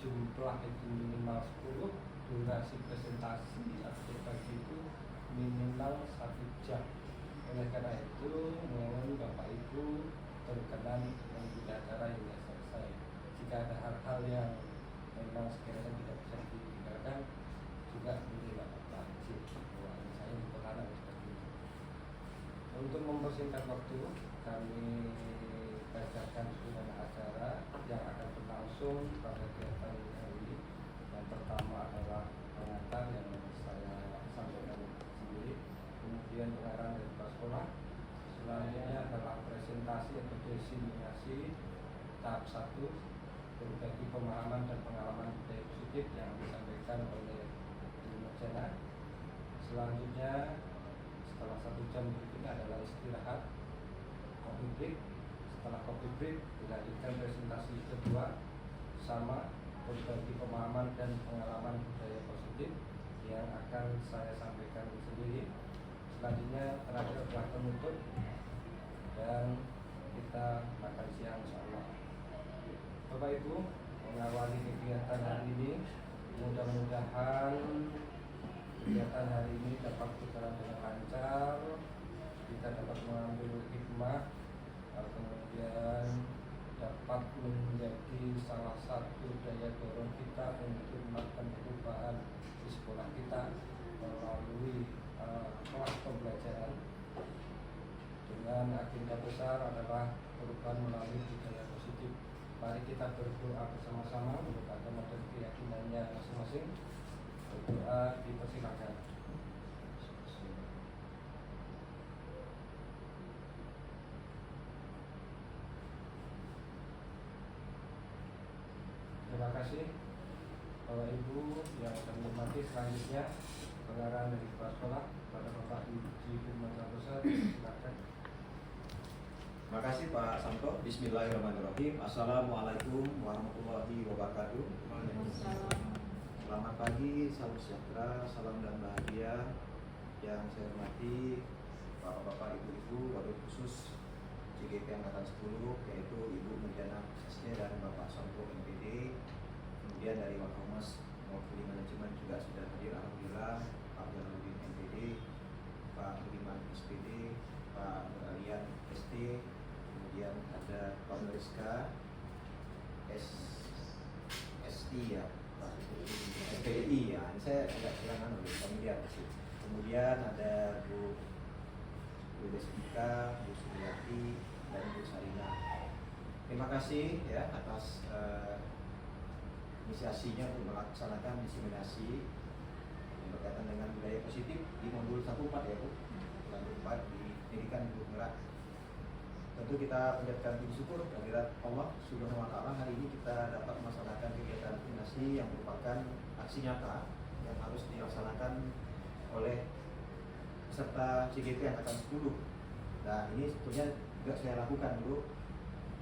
jumlah itu minimal 10, durasi presentasi atau bagi itu minimal 1 jam. Oleh karena itu, mohon Bapak Ibu berkenan mengikuti acara hingga selesai. Jika ada hal-hal yang memang sekiranya tidak bisa ditinggalkan, juga boleh Bapak izin. Saya berkenan seperti itu. Untuk mempersingkat waktu, kami bacakan susunan acara yang akan berlangsung pada kegiatan hari ini. Yang pertama adalah pengantar yang saya sampaikan sendiri, kemudian pengarahan dari kepala sekolah. Selanjutnya adalah presentasi atau diseminasi tahap 1, berbagi pemahaman dan pengalaman budaya positif yang disampaikan oleh Ibu Nurjana. Selanjutnya setelah 1 jam berikutnya adalah istirahat, coffee break. Setelah coffee break dilanjutkan presentasi kedua, sama berbagi pemahaman dan pengalaman budaya positif yang akan saya sampaikan sendiri. Selanjutnya terakhir adalah penutup dan kita makan siang insyaallah. Bapak Ibu, mengawali kegiatan hari ini, mudah-mudahan kegiatan hari ini dapat berjalan dengan lancar, kita dapat mengambil hikmah, kemudian dapat menjadi salah satu daya dorong kita untuk melakukan perubahan di sekolah kita melalui kelas pembelajaran dengan agenda besar adalah perubahan melalui budaya positif. Mari kita berdoa bersama-sama untuk agama dan keyakinannya masing-masing. Berdoa dipersilakan. Terima kasih Bapak Ibu yang kami hormati. Selanjutnya pengarahan dari kepala sekolah pada Bapak Yuji Firman Santosa, silakan. Terima kasih Pak Santo. Bismillahirrahmanirrahim. Assalamualaikum warahmatullahi wabarakatuh. Selamat pagi, salam sejahtera, salam dan bahagia. Yang saya hormati Bapak-bapak, Ibu-ibu, wabil khusus CGP Angkatan 10, yaitu Ibu Nurjana SSD dan Bapak Santo MPD. Kemudian dari Wakhumas mewakili manajemen juga sudah hadir, alhamdulillah, Pak Jalaluddin MPD, Pak Budiman SPD, Pak Beralian ST, kemudian ada Pak Meriska ST ya, Pak SPDI ya, ini saya agak kurang familiar sih. Kemudian ada Bu Desika, Bu Suryati, dan Bu Sarina. Terima kasih ya atas inisiasinya untuk melaksanakan diseminasi yang berkaitan dengan budaya positif di modul 14 ya Bu, modul 4 di pendidikan Ibu Gerak. Tentu kita panjatkan puji syukur kehadirat Allah Subhanahu wa Ta'ala. Hari ini kita dapat melaksanakan kegiatan diseminasi yang merupakan aksi nyata yang harus dilaksanakan oleh peserta CGP Angkatan 10. Nah ini sebetulnya juga saya lakukan dulu,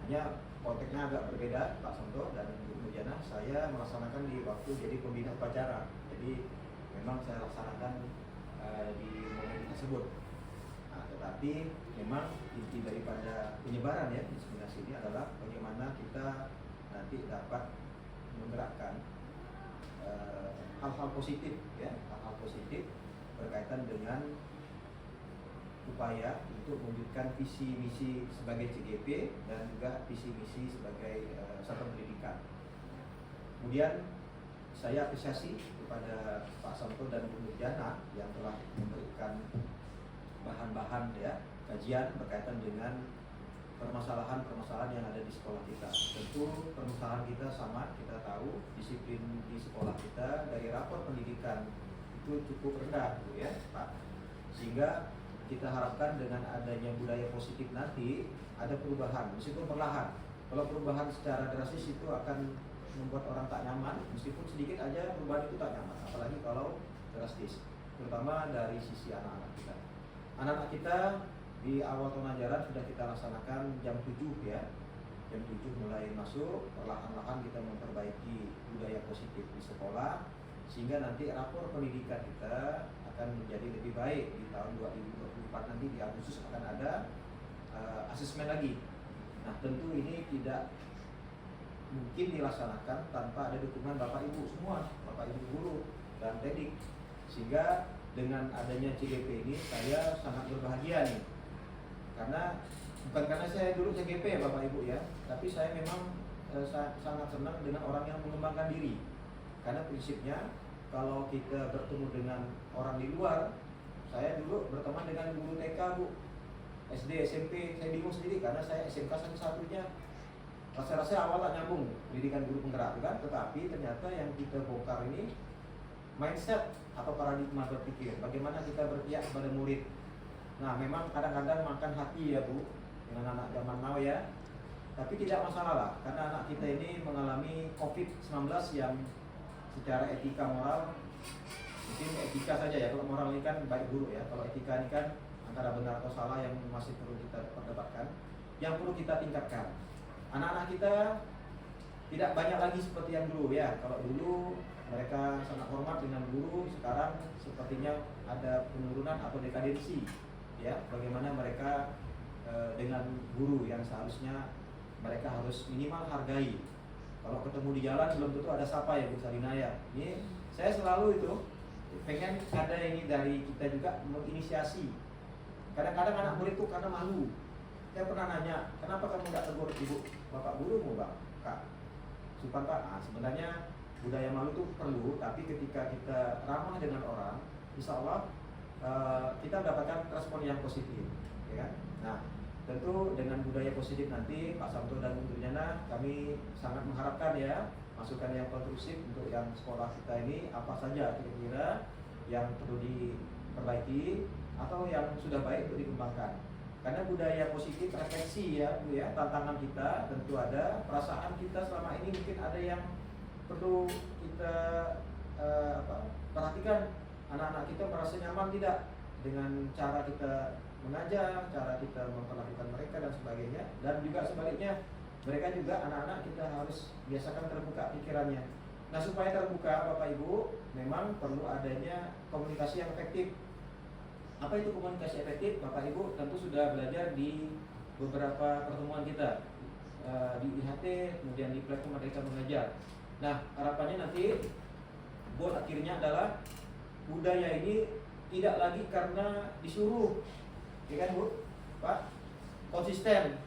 hanya konteksnya agak berbeda Pak Santo dan Bu Nurjana. Saya melaksanakan di waktu jadi pembina upacara, jadi memang saya laksanakan di momen tersebut. Nah, tetapi memang inti daripada penyebaran ya diseminasi ini adalah bagaimana kita nanti dapat menggerakkan hal-hal positif ya, hal-hal positif berkaitan dengan upaya untuk mewujudkan visi misi sebagai CGP dan juga visi misi sebagai satuan pendidikan. Kemudian saya apresiasi kepada Pak Santo dan Bu Nurjana yang telah memberikan bahan-bahan ya kajian berkaitan dengan permasalahan-permasalahan yang ada di sekolah kita. Tentu permasalahan kita sama, kita tahu disiplin di sekolah kita dari rapor pendidikan itu cukup rendah ya Pak, sehingga kita harapkan dengan adanya budaya positif nanti ada perubahan meskipun perlahan. Kalau perubahan secara drastis itu akan membuat orang tak nyaman, meskipun sedikit aja perubahan itu tak nyaman, apalagi kalau drastis, terutama dari sisi anak-anak kita. Anak-anak kita di awal tahun ajaran sudah kita laksanakan jam 7 ya, jam 7 mulai masuk, perlahan-lahan kita memperbaiki budaya positif di sekolah, sehingga nanti rapor pendidikan kita akan menjadi lebih baik. Di tahun 2024 nanti di Agustus akan ada asesmen lagi. Nah tentu ini tidak mungkin dilaksanakan tanpa ada dukungan Bapak Ibu semua, Bapak Ibu guru dan teknik. Sehingga dengan adanya CGP ini saya sangat berbahagia nih. Karena bukan karena saya dulu CGP ya Bapak Ibu ya, tapi saya memang sangat senang dengan orang yang mengembangkan diri. Karena prinsipnya kalau kita bertemu dengan orang di luar, saya dulu berteman dengan guru TK Bu, SD, SMP, saya bingung sendiri karena saya SMK satu-satunya. Rasa-rasa awal tak nyambung pendidikan guru penggerak kan, tetapi ternyata yang kita bongkar ini mindset atau paradigma berpikir, bagaimana kita berpihak kepada murid. Nah memang kadang-kadang makan hati ya Bu dengan anak zaman now ya, tapi tidak masalah lah, karena anak kita ini mengalami COVID-19 yang secara etika moral, mungkin etika saja ya, kalau moral ini kan baik buruk ya, kalau etika ini kan antara benar atau salah yang masih perlu kita perdebatkan, yang perlu kita tingkatkan. Anak-anak kita tidak banyak lagi seperti yang dulu ya. Kalau dulu mereka sangat hormat dengan guru, sekarang sepertinya ada penurunan atau dekadensi ya, bagaimana mereka dengan guru yang seharusnya mereka harus minimal hargai. Kalau ketemu di jalan belum tentu ada sapa ya Bu Salina ya. Ini saya selalu itu pengen ada ini dari kita juga menginisiasi. Kadang-kadang anak murid itu karena malu. Saya pernah nanya, kenapa kamu nggak tegur ibu, bapak guru mau Bang, Kak? Supan Pak. Nah, sebenarnya budaya malu itu perlu, tapi ketika kita ramah dengan orang, insya Allah kita mendapatkan respon yang positif, ya kan? Nah, tentu dengan budaya positif nanti Pak Samto dan Bu Duryana, kami sangat mengharapkan ya masukan yang konstruktif untuk yang sekolah kita ini, apa saja kira-kira yang perlu diperbaiki atau yang sudah baik untuk dikembangkan. Karena budaya positif refleksi ya Bu ya, tantangan kita tentu ada, perasaan kita selama ini mungkin ada yang perlu kita perhatikan. Anak-anak kita merasa nyaman tidak dengan cara kita mengajar, cara kita memperlakukan mereka dan sebagainya. Dan juga sebaliknya, mereka juga anak-anak kita harus biasakan terbuka pikirannya. Nah supaya terbuka Bapak Ibu, memang perlu adanya komunikasi yang efektif. Apa itu komunikasi efektif? Bapak Ibu tentu sudah belajar di beberapa pertemuan kita di IHT, kemudian di platform Merdeka Mengajar. Nah harapannya nanti goal akhirnya adalah budaya ini tidak lagi karena disuruh, ya kan Bu, Pak, konsisten.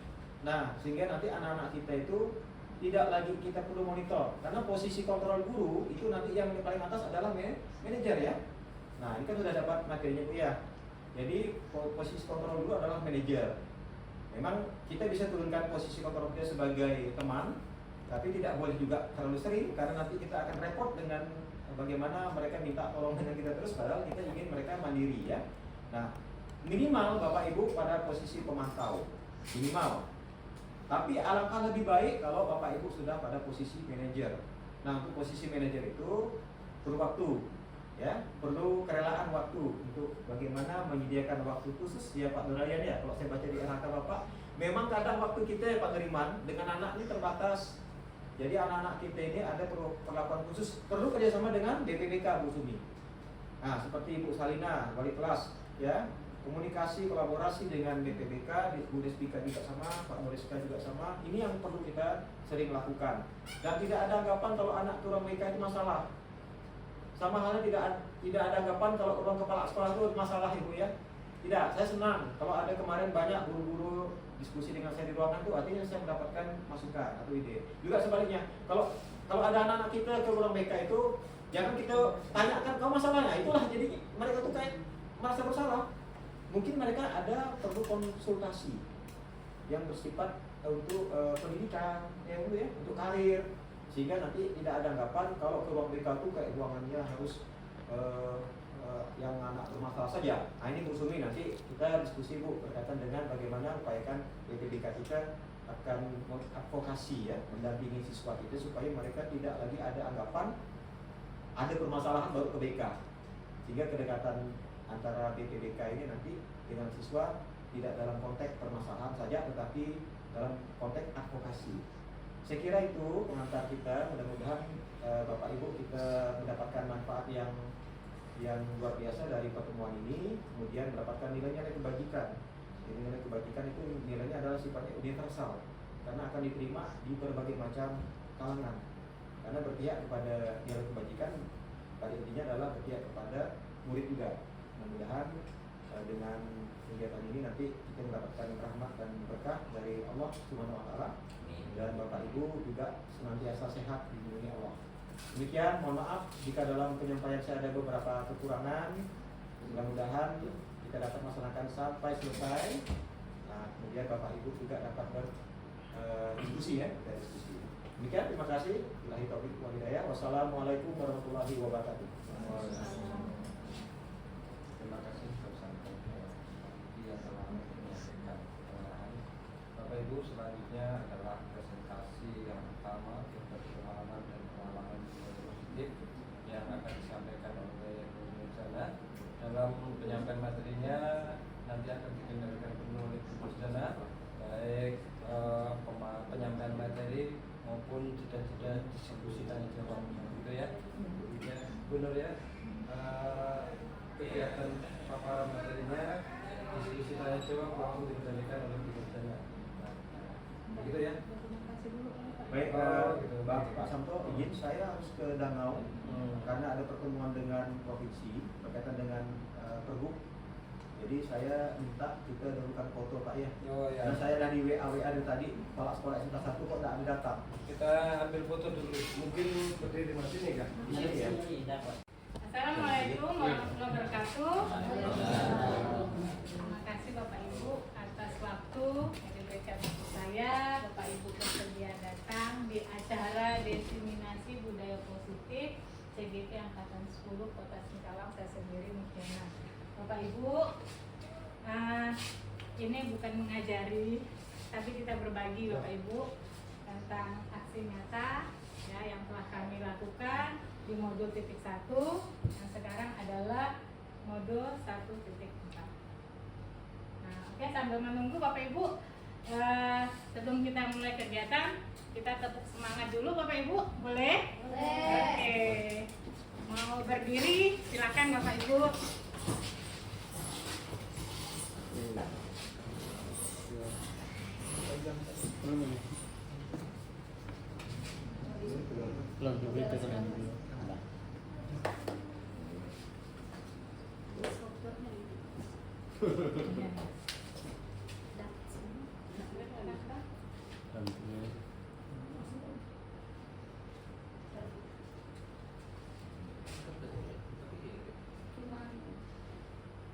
Nah sehingga nanti anak-anak kita itu tidak lagi kita perlu monitor, karena posisi kontrol guru itu nanti yang paling atas adalah manajer ya. Nah ini kan sudah dapat materinya Bu ya. Jadi posisi kontrol guru adalah manajer. Memang kita bisa turunkan posisi kontrol kita sebagai teman, tapi tidak boleh juga terlalu sering, karena nanti kita akan repot dengan bagaimana mereka minta tolong dengan kita terus, padahal kita ingin mereka mandiri ya. Nah minimal Bapak Ibu pada posisi pemantau, minimal. Tapi alangkah lebih baik kalau Bapak Ibu sudah pada posisi manajer. Nah untuk posisi manajer itu perlu waktu ya, perlu kerelaan waktu untuk bagaimana menyediakan waktu khusus ya Pak Nurayan ya. Kalau saya baca di RHK Bapak, memang kadang waktu kita ya Pak Ngeriman dengan anak ini terbatas. Jadi anak-anak kita ini ada perlakuan khusus, perlu kerjasama dengan BPBK Bu Sumi. Nah seperti Ibu Salina, wali kelas ya, komunikasi, kolaborasi dengan BPBK, Bu Despika juga sama, Pak Nuriska juga sama. Ini yang perlu kita sering lakukan. Dan tidak ada anggapan kalau anak turun BK itu masalah. Sama halnya tidak ada anggapan kalau ruang kepala sekolah itu masalah Ibu ya. Tidak, saya senang kalau ada kemarin banyak guru-guru diskusi dengan saya di ruangan itu, artinya saya mendapatkan masukan atau ide. Juga sebaliknya, kalau ada anak-anak kita ke ruang BK itu, jangan kita tanyakan kau masalahnya. Itulah jadi mereka tuh kayak merasa bersalah. Mungkin mereka ada perlu konsultasi yang bersifat untuk pendidikan ya Bu ya, untuk karir. Sehingga nanti tidak ada anggapan kalau ke ruang BK itu kayak ruangannya harus yang anak bermasalah saja. Nah ini Bu Sumi, nanti kita diskusi Bu berkaitan dengan bagaimana upayakan BPBK kita akan advokasi ya, mendampingi siswa kita supaya mereka tidak lagi ada anggapan ada permasalahan baru ke BK. Sehingga kedekatan antara BPBK ini nanti dengan siswa tidak dalam konteks permasalahan saja, tetapi dalam konteks advokasi. Saya kira itu pengantar kita, mudah-mudahan Bapak Ibu kita mendapatkan manfaat yang luar biasa dari pertemuan ini, kemudian mendapatkan nilai-nilai kebajikan. Jadi nilai kebajikan itu nilainya adalah sifatnya universal, karena akan diterima di berbagai macam kalangan, karena berpihak kepada dialog kebajikan pada intinya adalah berpihak kepada murid juga. Mudah-mudahan dengan kegiatan ini nanti kita mendapatkan rahmat dan berkah dari Allah Subhanahu wa taala, dan Bapak Ibu juga senantiasa sehat dilindungi Allah. Demikian, mohon maaf jika dalam penyampaian saya ada beberapa kekurangan. Mudah-mudahan kita dapat melaksanakan sampai selesai. Nah, kemudian Bapak Ibu juga dapat berdiskusi ya, dari diskusi. Demikian, terima kasih. Billahi taufiq wal hidayah. Wassalamualaikum warahmatullahi wabarakatuh. Terima kasih Ustaz yang telah menyampaikan pengarahan. Bapak Ibu, selanjutnya adalah presentasi yang pertama tentang pengalaman dan pengalaman positif yang akan disampaikan oleh Bu Nurjana. Dalam penyampaian materinya nanti akan dikendalikan penuh oleh Bu Nurjana, baik penyampaian materi maupun jeda-jeda diskusi tanya jawab, gitu ya. Ya, Bu Nur ya. Kegiatan paparan materinya diskusi tanya jawab langsung dikendalikan oleh Bu Nurjana. Begitu ya. Baik, gitu. Pak Samto, izin saya harus ke Danau karena ada pertemuan dengan provinsi berkaitan dengan Pergub. Jadi saya minta kita dahulukan foto Pak ya. Oh ya. Dan saya dari WA dari tadi, Kepala Sekolah SMK 1 kok tidak ada datang. Kita ambil foto dulu. Mungkin berdiri di sini kan? Di sini ya. Assalamualaikum warahmatullahi wabarakatuh. Terima kasih Bapak Ibu atas waktu yang diberikan untuk saya. Bapak Ibu bersedia datang di acara diseminasi budaya positif CGP Angkatan 10 Kota Singkawang, saya sendiri Mutiana. Bapak Ibu, ini bukan mengajari, tapi kita berbagi Bapak Ibu tentang aksi nyata ya yang telah kami lakukan di modul titik 1 yang sekarang adalah modul 1.4. Nah, oke, sambil menunggu Bapak Ibu, sebelum kita mulai kegiatan, kita tepuk semangat dulu Bapak Ibu, boleh? Boleh. Oke, mau berdiri silakan Bapak Ibu.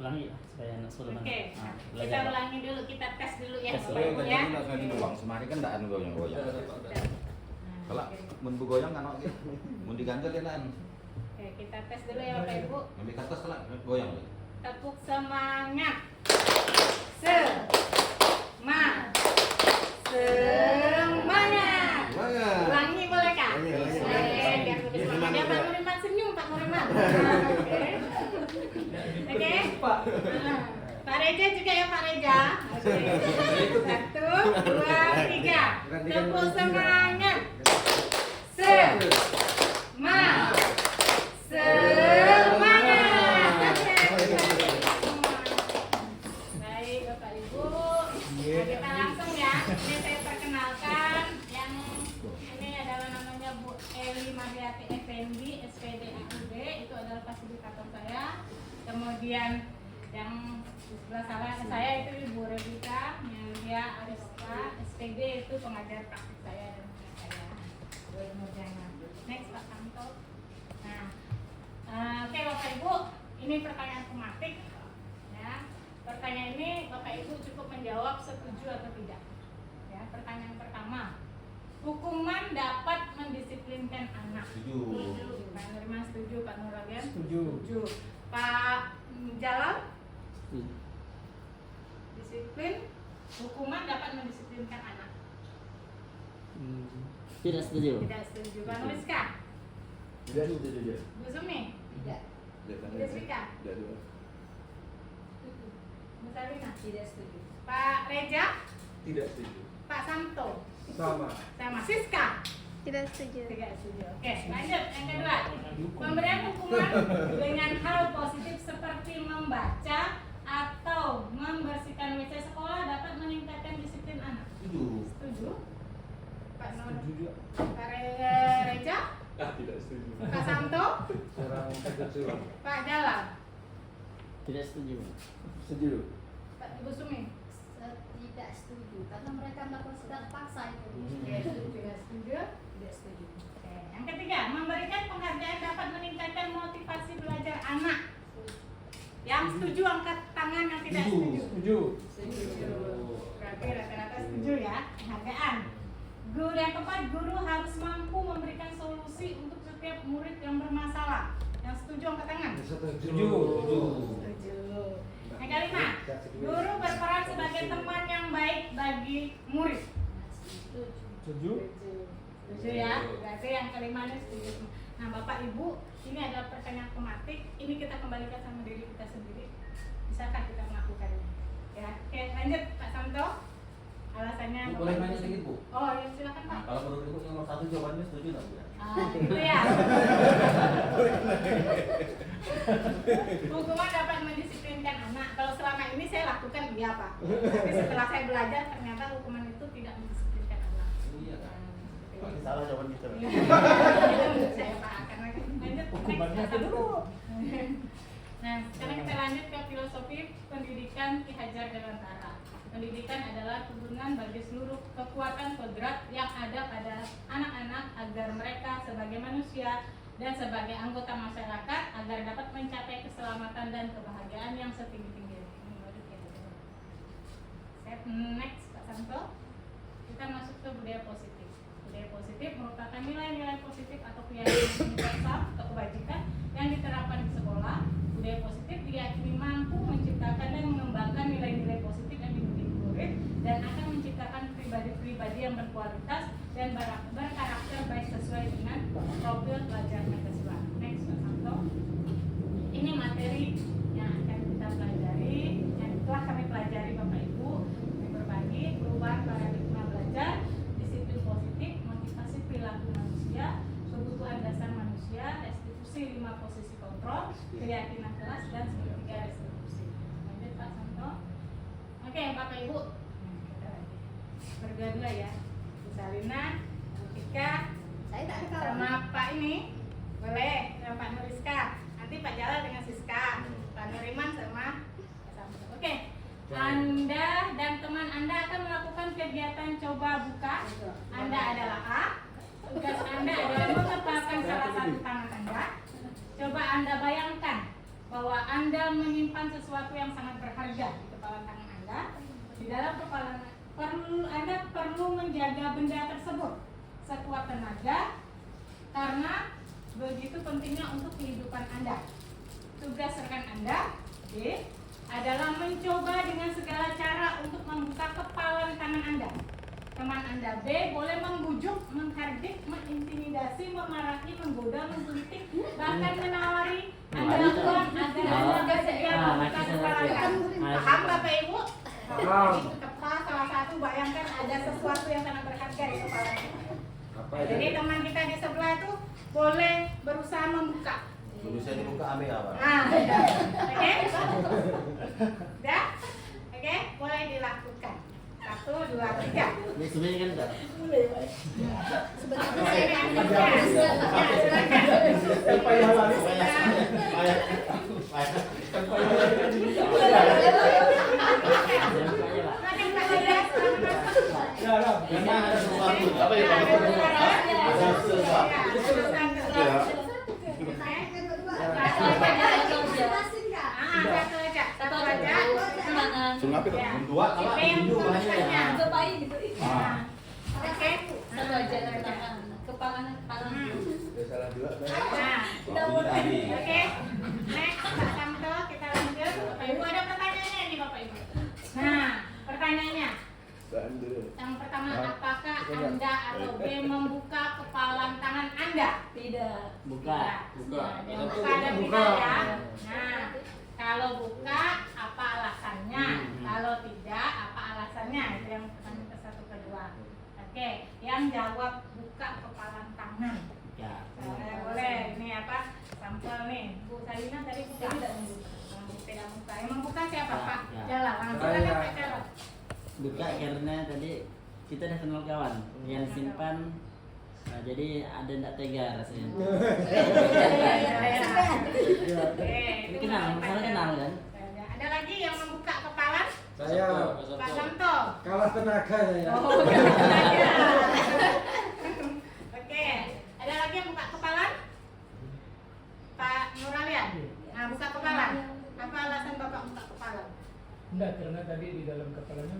Ulangi ya supaya anak sekolah. Oke, Nah, kita belajar. ulangi dulu, kita tes dulu ya Tes Bapak dulu, Ibu Tadi ya. nak sekali doang, semari kan ndak anu goyang-goyang. Nah, Kalau oke. mun bu goyang kan oke. Mun diganjel ya nan. Oke, kita tes dulu ya Bapak Ibu. Ambil kertas kalau goyang. Tepuk semangat. Semangat. Ulangi boleh Kak? Ulangi. Boleh, biar lebih semangat. Ya Pak Nuriman senyum, Pak Nuriman. Oke. Oke. Pak Reja juga ya Pak Reja. Oke. 1, 2, 3. Tepuk semangat. Semangat. Baik Bapak Ibu, nah, kita langsung ya. Ini saya perkenalkan yang ini adalah namanya Bu Eli Mariati Effendi, SPD AUD, itu adalah fasilitator saya. Kemudian yang di sebelah saya itu Ibu Rebita Melia Ariska, SPD itu pengajar praktik saya dan saya. Bu Nurjana. Next Pak Santo. Nah, oke Bapak Ibu, ini pertanyaan tematik. Ya, pertanyaan ini Bapak Ibu cukup menjawab setuju atau tidak. Ya, pertanyaan pertama, hukuman dapat mendisiplinkan anak. Setuju. Pak Nurman setuju, Pak Nuragen Setuju. Pak Jalal disiplin, hukuman dapat mendisiplinkan anak. Tidak setuju. Tidak setuju. Pak Nuriska, Tidak setuju. Bu Sumi, Tidak. Bu Deswika, Tidak. Bu Salina, Tidak setuju. Pak Reja, Tidak setuju. Pak Santo, Sama. sama Siska. Tidak setuju. Tidak setuju. Oke, lanjut yang kedua. Pemberian hukuman dengan hal positif seperti membaca atau membersihkan WC sekolah dapat meningkatkan disiplin anak. Setuju. Setuju? Pak Nur, Setuju. Pak Tidak setuju. Pak Santo, Kurang setuju. Pak Jalal, Tidak setuju. Setuju. Pak Ibu Sumi. Tidak setuju karena mereka melakukan secara paksa itu. Tidak setuju. Tidak setuju. Oke. Yang ketiga, memberikan penghargaan dapat meningkatkan motivasi belajar anak. Yang setuju angkat tangan, yang tidak setuju. Setuju. Setuju. Berarti rata-rata setuju ya, penghargaan. Guru yang keempat, guru harus mampu memberikan solusi untuk setiap murid yang bermasalah. Yang setuju angkat tangan. Setuju. Setuju. Yang kelima, guru berperan sebagai teman yang baik bagi murid. Setuju. Setuju ya, berarti yang kelima ini setuju. Nah Bapak Ibu, ini adalah pertanyaan tematik. Ini kita kembalikan sama diri kita sendiri. Bisakah kita melakukannya? Ya, oke lanjut Pak Santo. Alasannya Boleh Bapak nanya Ibu. sedikit, Bu? Oh ya silakan Pak. Kalau menurut Ibu nomor 1 jawabannya setuju nggak, Bu? Itu ya. Hukuman dapat mendisiplinkan anak. Kalau selama ini saya lakukan iya Pak. Tapi setelah saya belajar ternyata hukuman itu tidak mendisiplinkan anak. Iya kan? Nah, Salah jawaban kita. itu menurut saya Pak. Karena lanjut Hukumannya next, Pak apa dulu? Nah, sekarang kita lanjut ke filosofi pendidikan Ki Hajar Dewantara. Pendidikan adalah turunan bagi seluruh kekuatan kodrat yang ada pada anak-anak agar mereka sebagai manusia dan sebagai anggota masyarakat agar dapat mencapai keselamatan dan kebahagiaan yang setinggi-tingginya. Next, Pak Santo. Kita masuk ke budaya positif. Budaya positif merupakan nilai-nilai positif atau keyakinan universal atau kebajikan yang diterapkan di sekolah. Budaya positif diyakini mampu menciptakan dan mengembangkan nilai-nilai positif yang dimiliki murid dan akan menciptakan pribadi-pribadi yang berkualitas dan berkarakter baik sesuai dengan profil pelajar Pancasila. Next, Pak Santo. Ini materi yang akan kita pelajari, yang telah kami pelajari Bapak Ibu. Kami berbagi perubahan paradigma belajar, disiplin positif, motivasi perilaku manusia, kebutuhan dasar manusia, restitusi 5 posisi kontrol, keyakinan kelas dan segitiga restitusi. Lanjut Pak Santo. Oke Bapak Ibu, kita lagi berdua ya. Bu Salina, Bu Tika, Saya tak ada kawan. sama Pak ini boleh, sama Pak Nuriska. Nanti Pak Jalal dengan Siska, Pak Nuriman sama Pak Samsul. Oke. Anda dan teman Anda akan melakukan kegiatan coba buka. Anda adalah A. Tugas Anda adalah mengepalkan salah satu tangan Anda. Coba Anda bayangkan bahwa Anda menyimpan sesuatu yang sangat berharga di kepala tangan Anda. Di dalam kepala Anda perlu menjaga benda tersebut sekuat tenaga karena begitu pentingnya untuk kehidupan Anda. Tugas rekan Anda B adalah mencoba dengan segala cara untuk membuka kepalan tangan Anda. Teman Anda B boleh membujuk, menghardik, mengintimidasi, memarahi, menggoda, menggelitik, bahkan menawari Anda uang agar Anda segera membuka kepala Anda. Paham Bapak Ibu? Paham. Itu kepala salah satu, bayangkan ada sesuatu yang sangat berharga di kepalanya. Apa Jadi teman kita di sebelah itu boleh berusaha membuka. Tulisnya dibuka ambil apa? Nah, oke? Ya? Oke? Boleh dilakukan. 1, 2, 3. Ini sebenarnya kan enggak. Sebenarnya yang kerja. Ya, silakan. Silakan Pak Dias, Ya, ya. Memang ada sesuatu. Apa ya, Pak? Ada sesuatu. Ya. Satu aja. Suruh apa itu? Dua, kalau tujuh banyak. Ah. Oke. Satu aja tangan. Kepala Ya, salah dua. Nah, Tadi. oke. Next, Pak Samto, kita lanjut. Bapak Ibu ada pertanyaannya nih Bapak Ibu. Nah, pertanyaannya. Yang pertama, apakah Anda atau B membuka kepalan tangan Anda? Tidak. Buka. Buka. Yang buka ada tidak ya. Nah, kalau buka apa alasannya? Kalau tidak apa alasannya? Itu yang pertanyaan ke satu kedua. Oke, yang jawab buka kepalan tangan. Ya. Boleh, ini apa? Sampel nih. Bu Salina tadi buka. Tidak buka. Yang membuka siapa Ya, Pak? ya. Jalan. Langsung Saya. aja Pak Jarod. Buka karena tadi kita udah kenal kawan yang simpan Nah, jadi ada ndak tega rasanya. Oke, Kenal, masalah kenal kan? Ada lagi yang membuka kepala? Saya Pak Samto. kalah tenaga saya. Oh, ya. Oke, ada lagi yang buka kepala? Pak Nuralian. Nah, buka kepala. Apa alasan Bapak buka kepala? Enggak, karena tadi di dalam kepalanya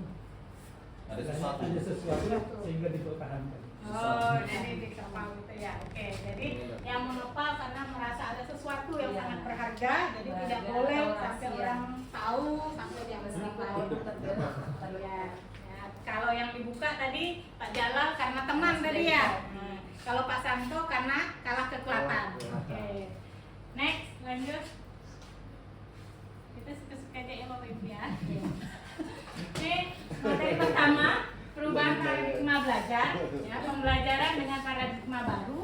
Ada sesuatu. ada sesuatu sehingga dipertahankan. Oh, jadi di kepala itu ya. Oke, jadi yang mengepal karena merasa ada sesuatu yang sangat berharga, jadi tidak boleh sampai orang tahu, sampai dia berselingkuh. Ya. Ya, kalau yang dibuka tadi Pak Jalal karena teman tadi ya. Nah, kalau Pak Santo karena kalah kekuatan. Oke. Next, lanjut. Kita suka-suka aja ya Bapak Ibu ya. Oke, materi pertama perubahan paradigma belajar. Ya, pembelajaran dengan paradigma baru.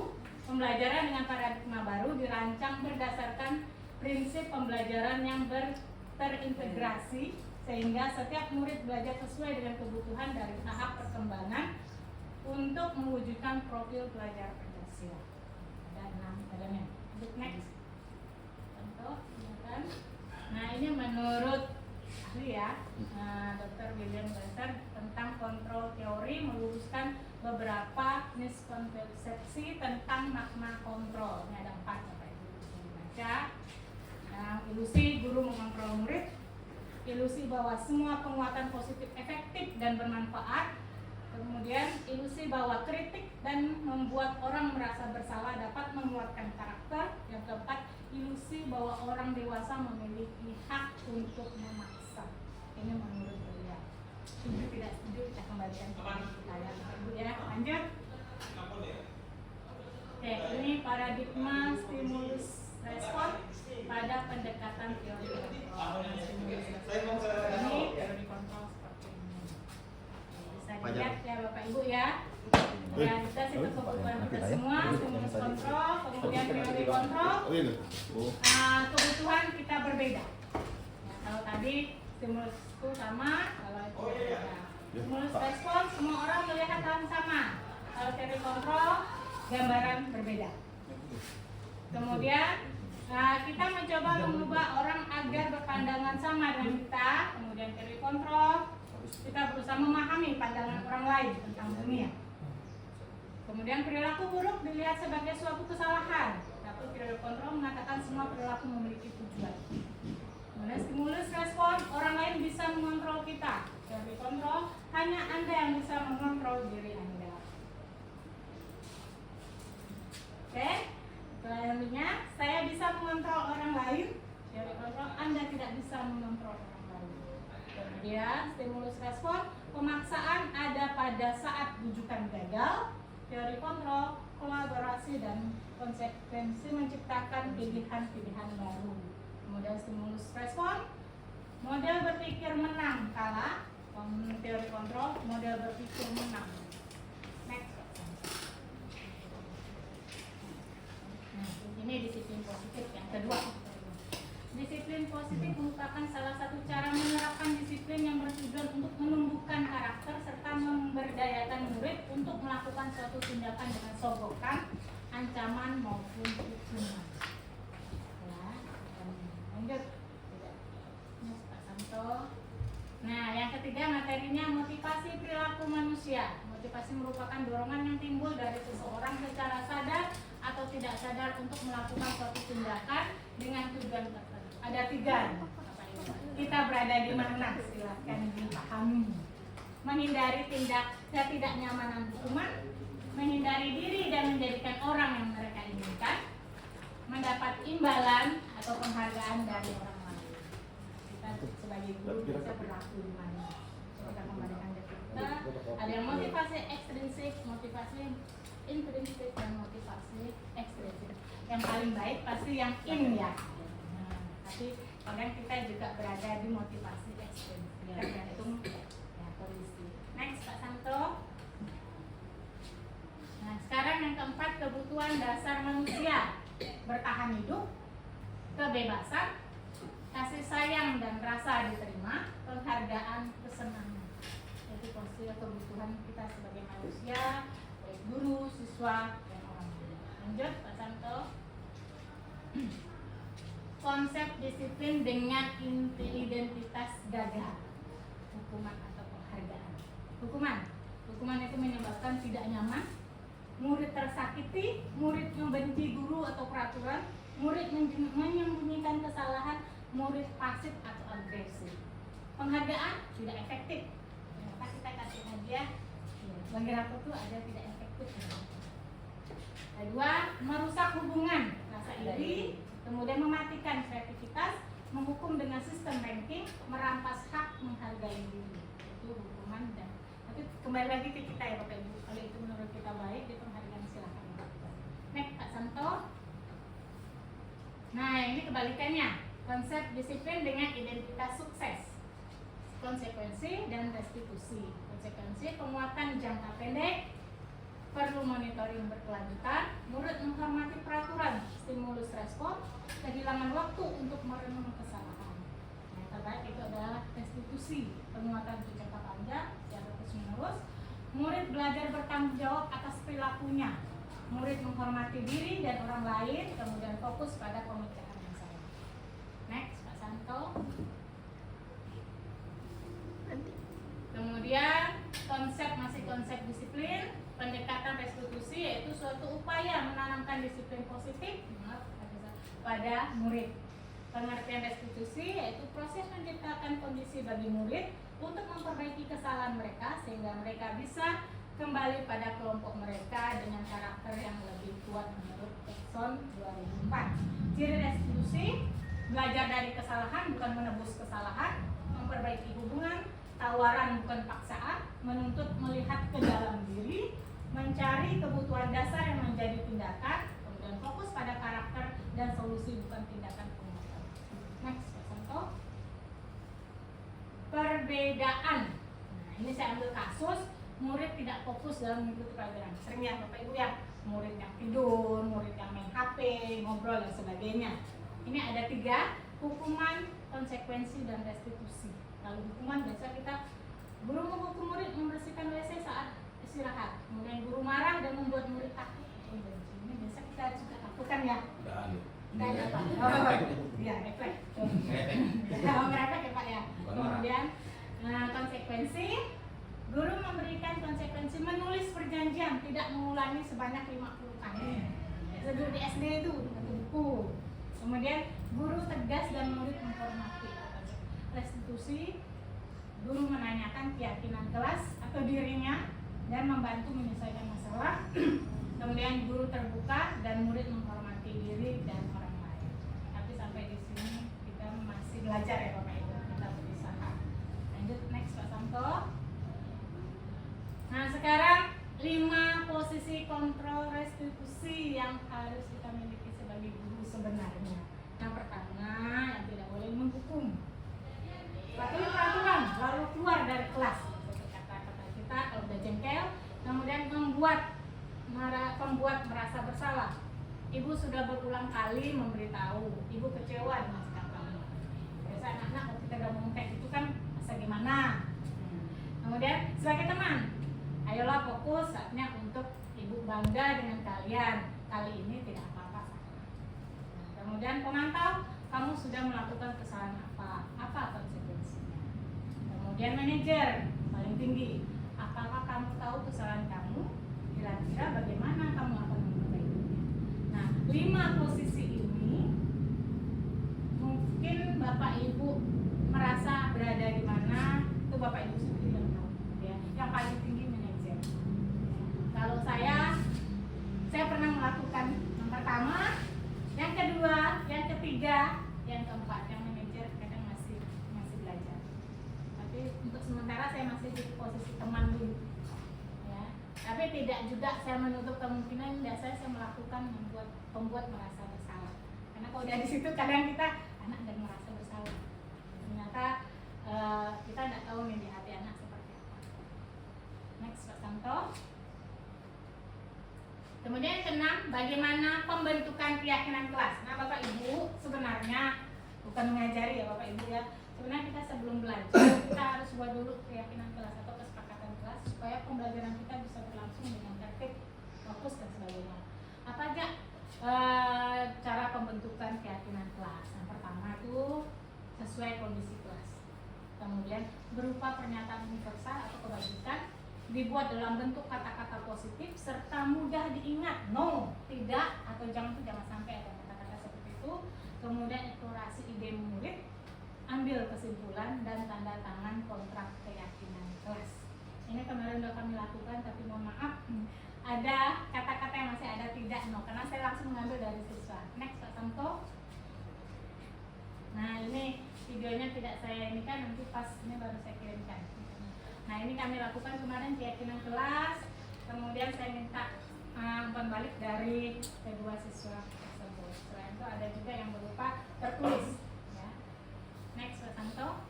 Pembelajaran dengan paradigma baru dirancang berdasarkan prinsip pembelajaran yang terintegrasi sehingga setiap murid belajar sesuai dengan kebutuhan dari tahap perkembangan untuk mewujudkan profil belajar Pancasila. Ada 6 elemen. Next. Contoh, silakan. Nah, ini menurut ahli ya, Dr. William Glasser tentang kontrol teori meluruskan beberapa miskonsepsi tentang makna kontrol. Ini ada 4 Bapak Ibu bisa dibaca. Ilusi guru mengontrol murid, ilusi bahwa semua penguatan positif efektif dan bermanfaat. Kemudian ilusi bahwa kritik dan membuat orang merasa bersalah dapat menguatkan karakter. Yang keempat, ilusi bahwa orang dewasa memiliki hak untuk memaksa. Ini menurut beliau. Setuju tidak setuju kita kembalikan ke saya, Ibu ya. Lanjut. Oke, ini paradigma stimulus respon pada pendekatan teori kontrol. Stimulus respon ini teori kontrol seperti ini. Bisa dilihat ya Bapak Ibu ya. Realitas itu kebutuhan kita semua, stimulus kontrol, kemudian teori kontrol. Kebutuhan kita berbeda. Ya, kalau tadi stimulus itu sama, kalau itu berbeda. Stimulus respon semua orang melihat hal yang sama. Kalau teori kontrol gambaran berbeda. Kemudian kita mencoba mengubah orang agar berpandangan sama dengan kita. Kemudian teori kontrol kita berusaha memahami pandangan orang lain tentang dunia. Kemudian perilaku buruk dilihat sebagai suatu kesalahan, tapi teori kontrol mengatakan semua perilaku memiliki tujuan. Kemudian stimulus respon, orang lain bisa mengontrol kita. Teori kontrol, hanya Anda yang bisa mengontrol diri Anda. Oke, selanjutnya saya bisa mengontrol orang lain. Teori kontrol, Anda tidak bisa mengontrol orang lain. Kemudian stimulus respon, pemaksaan ada pada saat bujukan gagal. Teori kontrol, kolaborasi dan konsekuensi menciptakan pilihan-pilihan baru. Kemudian stimulus respon, model berpikir menang kalah. Teori kontrol, model berpikir menang. Next. Nah, ini disiplin positif yang kedua. Disiplin positif merupakan salah satu cara menerapkan disiplin yang bertujuan untuk menumbuhkan karakter serta memberdayakan murid untuk melakukan suatu tindakan dengan sogokan, ancaman maupun hukuman. Ya, lanjut. Pak Santo. Nah, yang ketiga materinya motivasi perilaku manusia. Motivasi merupakan dorongan yang timbul dari seseorang secara sadar atau tidak sadar untuk melakukan suatu tindakan dengan tujuan tertentu. Ada 3. Kita berada di mana? Silahkan dipahami. Menghindari tindak ketidaknyamanan hukuman, menghindari diri dan menjadikan orang yang mereka inginkan, mendapat imbalan atau penghargaan dari orang lain. Kita sebagai guru bisa berlaku di mana? Kita kembalikan ke kita. Ada yang motivasi ekstrinsik, motivasi intrinsik, dan motivasi ekstrinsik. Yang paling baik pasti yang in ya. Tapi kadang kita juga berada di motivasi ekstrim, tergantung ya, kondisi. Next, Pak Santo. Nah, sekarang yang keempat, kebutuhan dasar manusia: bertahan hidup, kebebasan, kasih sayang dan rasa diterima, penghargaan, kesenangan. Jadi kebutuhan kita sebagai manusia baik guru, siswa, dan orang lain. Lanjut Pak Santo. Konsep disiplin dengan identitas gagal, hukuman atau penghargaan. Hukuman itu menyebabkan tidak nyaman, murid tersakiti, murid membenci guru atau peraturan, murid menyembunyikan kesalahan, murid pasif atau agresif. Penghargaan tidak efektif. Kenapa kita kasih hadiah? Bagi rapor itu ada tidak efektif. Kedua, merusak hubungan, rasa iri, kemudian mematikan kreativitas, menghukum dengan sistem ranking, merampas hak menghargai diri. Itu hukuman. Dan tapi kembali lagi ke kita ya Bapak Ibu. Kalau itu menurut kita baik, di penghargaan silakan. Next Pak Santo. Nah ini kebalikannya, konsep disiplin dengan identitas sukses, konsekuensi dan restitusi. Konsekuensi penguatan jangka pendek, perlu monitoring berkelanjutan, murid menghormati peraturan, stimulus respon, kehilangan waktu untuk merenung kesalahan. Yang terbaik itu adalah restitusi, penguatan untuk jangka panjang secara terus menerus, murid belajar bertanggung jawab atas perilakunya, murid menghormati diri dan orang lain, kemudian fokus pada pemecahan masalah. Next Pak Santo. Kemudian masih konsep disiplin, pendekatan restitusi yaitu suatu upaya menanamkan disiplin positif pada murid. Pengertian restitusi yaitu proses menciptakan kondisi bagi murid untuk memperbaiki kesalahan mereka sehingga mereka bisa kembali pada kelompok mereka dengan karakter yang lebih kuat menurut Ekson 2004. Ciri restitusi, belajar dari kesalahan bukan menebus kesalahan, memperbaiki hubungan, tawaran bukan paksaan, menuntut melihat ke dalam diri, mencari kebutuhan dasar yang menjadi tindakan, kemudian fokus pada karakter dan solusi bukan tindakan penguatan. Next, contoh. Perbedaan. Nah, ini saya ambil kasus murid tidak fokus dalam mengikuti pelajaran. Sering ya Bapak Ibu ya, murid yang tidur, murid yang main HP, ngobrol dan sebagainya. Ini ada 3, hukuman, konsekuensi dan restitusi. Kalau hukuman biasa kita guru menghukum murid membersihkan WC saat istirahat, kemudian guru marah dan membuat murid takut. Ini biasa kita juga lakukan ya. Nggak ada Pak. Iya, refleks. Mereka ya Pak ya. Kemudian konsekuensi, guru memberikan konsekuensi menulis perjanjian tidak mengulangi sebanyak 50 kali. Dulu di SD itu satu buku. Kemudian guru tegas dan murid menghormati. Restitusi, guru menanyakan keyakinan kelas atau dirinya dan membantu menyelesaikan masalah. Kemudian guru terbuka dan murid menghormati diri dan orang lain. Tapi sampai di sini kita masih belajar ya Bapak Ibu, kita berusaha. Lanjut next Pak Santo. Nah sekarang 5 posisi kontrol restitusi yang harus kita miliki sebagai guru sebenarnya. Yang pertama, yang tidak boleh menghukum. Patuhi peraturan, lalu keluar dari kelas. Seperti kata-kata kita kalau udah jengkel, kemudian pembuat merasa bersalah. Ibu sudah berulang kali memberitahu, ibu kecewa dengan sikap kamu. Biasa anak-anak kalau kita udah ngomong kayak gitu kan, masa gimana? Kemudian sebagai teman, ayolah fokus, saatnya untuk ibu bangga dengan kalian. Kali ini tidak apa-apa. Kemudian pemantau, kamu sudah melakukan kesalahan apa konsekuensinya. Kemudian manajer, paling tinggi, apakah kamu tahu kesalahan kamu? Kira-kira bagaimana kamu akan memperbaikinya? Nah, 5 posisi ini mungkin Bapak Ibu merasa berada di mana, itu Bapak Ibu sendiri yang tahu. Ya, yang paling tinggi manajer. Kalau saya pernah melakukan yang pertama, yang kedua, yang ketiga, yang keempat. Yang manajer kadang masih belajar. Tapi untuk sementara saya masih di posisi teman dulu. Ya. Tapi tidak juga saya menutup kemungkinan biasanya saya melakukan pembuat merasa bersalah. Karena kalau udah di situ kadang kita anak dan merasa bersalah. Ternyata kita tidak tahu nih di hati anak seperti apa. Next Pak Santo. Kemudian yang keenam, bagaimana pembentukan keyakinan kelas. Nah Bapak Ibu sebenarnya bukan mengajari ya Bapak Ibu ya. Sebenarnya kita sebelum belajar kita harus buat dulu keyakinan kelas atau kesepakatan kelas kelas supaya pembelajaran kita bisa berlangsung dengan tertib, fokus dan sebagainya. Apa aja cara pembentukan keyakinan kelas? Yang pertama itu sesuai kondisi kelas. Kemudian berupa pernyataan universal atau kebajikan, dibuat dalam bentuk kata-kata positif serta mudah diingat. No, tidak, atau jangan sampai ada kata-kata seperti itu. Kemudian eksplorasi ide murid, ambil kesimpulan dan tanda tangan kontrak keyakinan kelas. Ini kemarin sudah kami lakukan, tapi mohon maaf ada kata-kata yang masih ada tidak no, karena saya langsung mengambil dari siswa. Next Pak Santo. Nah ini videonya tidak saya ini kan, nanti pas ini baru saya kirimkan. Nah ini kami lakukan kemarin keyakinan kelas, kemudian saya minta umpan balik dari kedua siswa tersebut. Selain itu ada juga yang berupa tertulis. Ya. Next Pak Santo.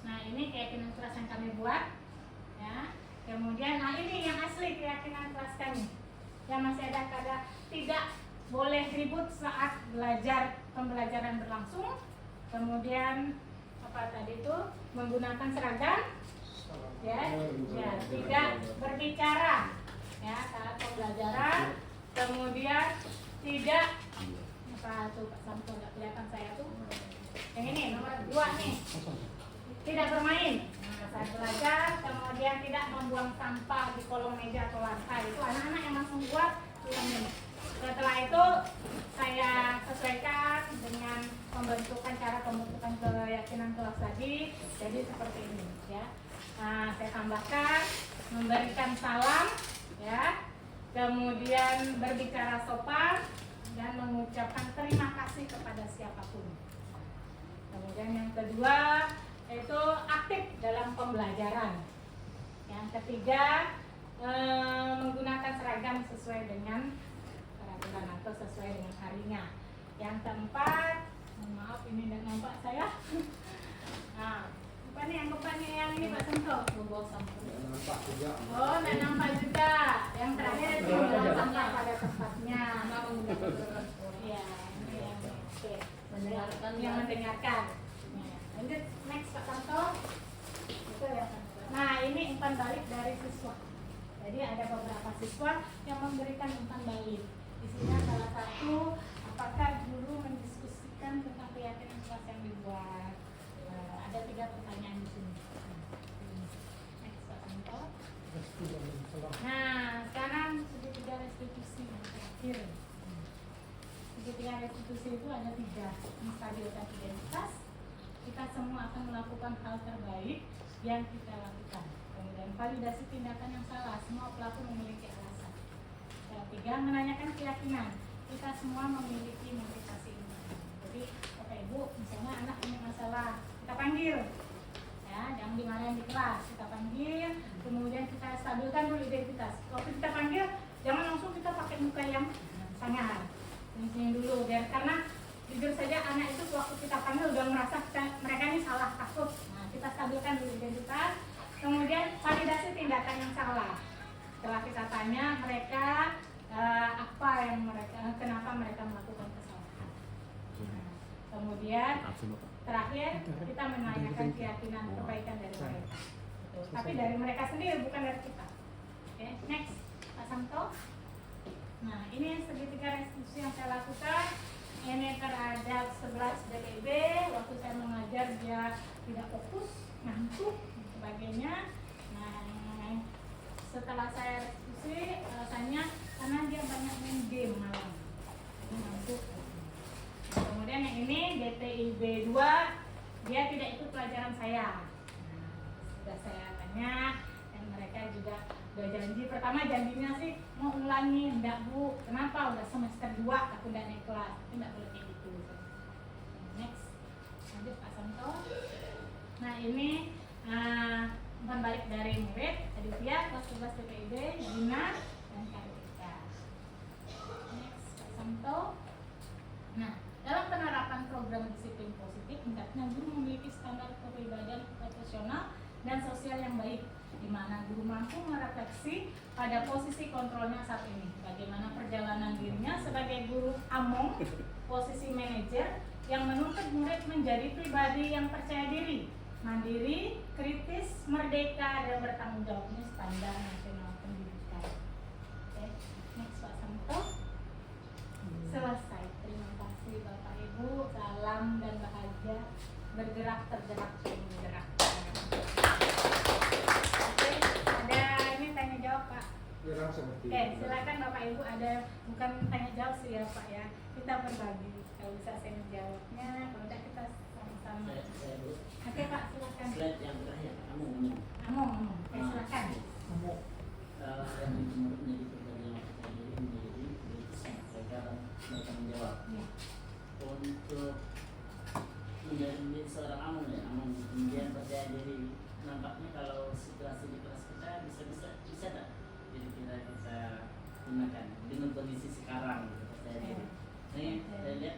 Nah ini keyakinan kelas yang kami buat. Ya. Kemudian, nah ini yang asli keyakinan kelas kami, yang masih ada kata tidak boleh ribut saat pembelajaran berlangsung. Kemudian apa tadi itu menggunakan seragam, ya, tidak berbicara, ya saat pembelajaran. Kemudian tidak apa tuh Pak Sampo, nggak kelihatan saya tuh. Yang ini nomor 2 nih, tidak bermain saat belajar, kemudian tidak membuang sampah di kolong meja atau lantai. Itu anak-anak yang langsung buat tulisannya. Setelah itu saya sesuaikan dengan cara pembentukan keyakinan kelas tadi. Jadi seperti ini, ya. Nah, saya tambahkan memberikan salam, ya. Kemudian berbicara sopan dan mengucapkan terima kasih kepada siapapun. Kemudian yang kedua itu aktif dalam pembelajaran. Yang ketiga menggunakan seragam sesuai dengan peraturan atau sesuai dengan harinya. Yang keempat, maaf ini tidak nampak saya. Nah, apa nih yang ini Pak Sento? Membawa sampah. Oh, tidak nampak juga. Yang terakhir itu membawa sampah pada tempatnya. Iya, ini yang oke. Yang mendengarkan. Lanjut, next Pak Santo. Nah ini umpan balik dari siswa. Jadi ada beberapa siswa yang memberikan umpan balik. Isinya salah satu, apakah guru mendiskusikan tentang keyakinan kelas yang dibuat. Ada 3 pertanyaan di sini. Next Pak Santo. Nah sekarang segitiga restitusi yang terakhir. Segitiga restitusi itu ada 3. Menstabilkan identitas. Kita semua akan melakukan hal terbaik yang kita lakukan. Kemudian validasi tindakan yang salah, semua pelaku memiliki alasan. Yang 3, menanyakan keyakinan. Kita semua memiliki motivasi ini. Jadi, Bapak Ibu, misalnya anak punya masalah, kita panggil, ya, jangan dimarahin di kelas. Kita panggil, kemudian kita stabilkan dulu identitas. Waktu kita panggil, jangan langsung kita pakai muka yang sangar. Ini dulu, biar karena jujur saja anak itu waktu kita panggil udah merasa mereka ini salah, takut. Nah, kita stabilkan dulu identitas, kemudian validasi tindakan yang salah. Setelah kita tanya mereka kenapa mereka melakukan kesalahan. Nah, kemudian terakhir kita menanyakan keyakinan kebaikan dari mereka. Tapi dari mereka sendiri, bukan dari kita. Oke, next Pak Santo. Nah, ini segitiga restitusi yang saya lakukan. Ini terhadap 11 DPB. Waktu saya mengajar dia tidak fokus, ngantuk, dan sebagainya. Nah, setelah saya restitusi, alasannya karena dia banyak main game malam, jadi ngantuk. Kemudian yang ini DTIB 2, dia tidak ikut pelajaran saya. Nah, sudah saya tanya, dan mereka juga udah janji. Pertama janjinya sih mau ulangi, enggak Bu, kenapa? Udah semester 2 aku udah naik kelas, tapi enggak boleh kayak gitu. Next, lanjut Pak Santo. Nah ini umpan balik dari murid Aditya, kelas 11 TPIB, Gina, dan Kartika. Next, Pak Santo. Nah, dalam penerapan program disiplin positif, hendaknya guru memiliki standar kepribadian profesional dan sosial yang baik, di mana guru mampu merefleksi pada posisi kontrolnya saat ini, bagaimana perjalanan dirinya sebagai guru among, posisi manajer yang menuntut murid menjadi pribadi yang percaya diri, mandiri, kritis, merdeka, dan bertanggung jawabnya standar nasional pendidikan. Oke, next Pak Samto. Selesai. Terima kasih Bapak Ibu. Salam dan bahagia. Bergerak tergerak menggerak. Oke, ada ini tanya jawab Pak. Oke, silakan Bapak Ibu, ada bukan tanya jawab sih ya Pak ya. Kita berbagi. Kalau bisa saya menjawabnya, kalau tidak kita sama-sama. Oke Pak, silakan. Slide yang terakhir, kamu. Among. Oke, silakan. Yang menjadi pribadi yang percaya diri menjadi mereka bertanggung jawab. Ya. Untuk menjadi seorang among ya, among kemudian percaya diri. Nampaknya kalau situasi di kelas kita bisa tak jadi kita gunakan dengan kondisi sekarang gitu, percaya diri. Ini saya lihat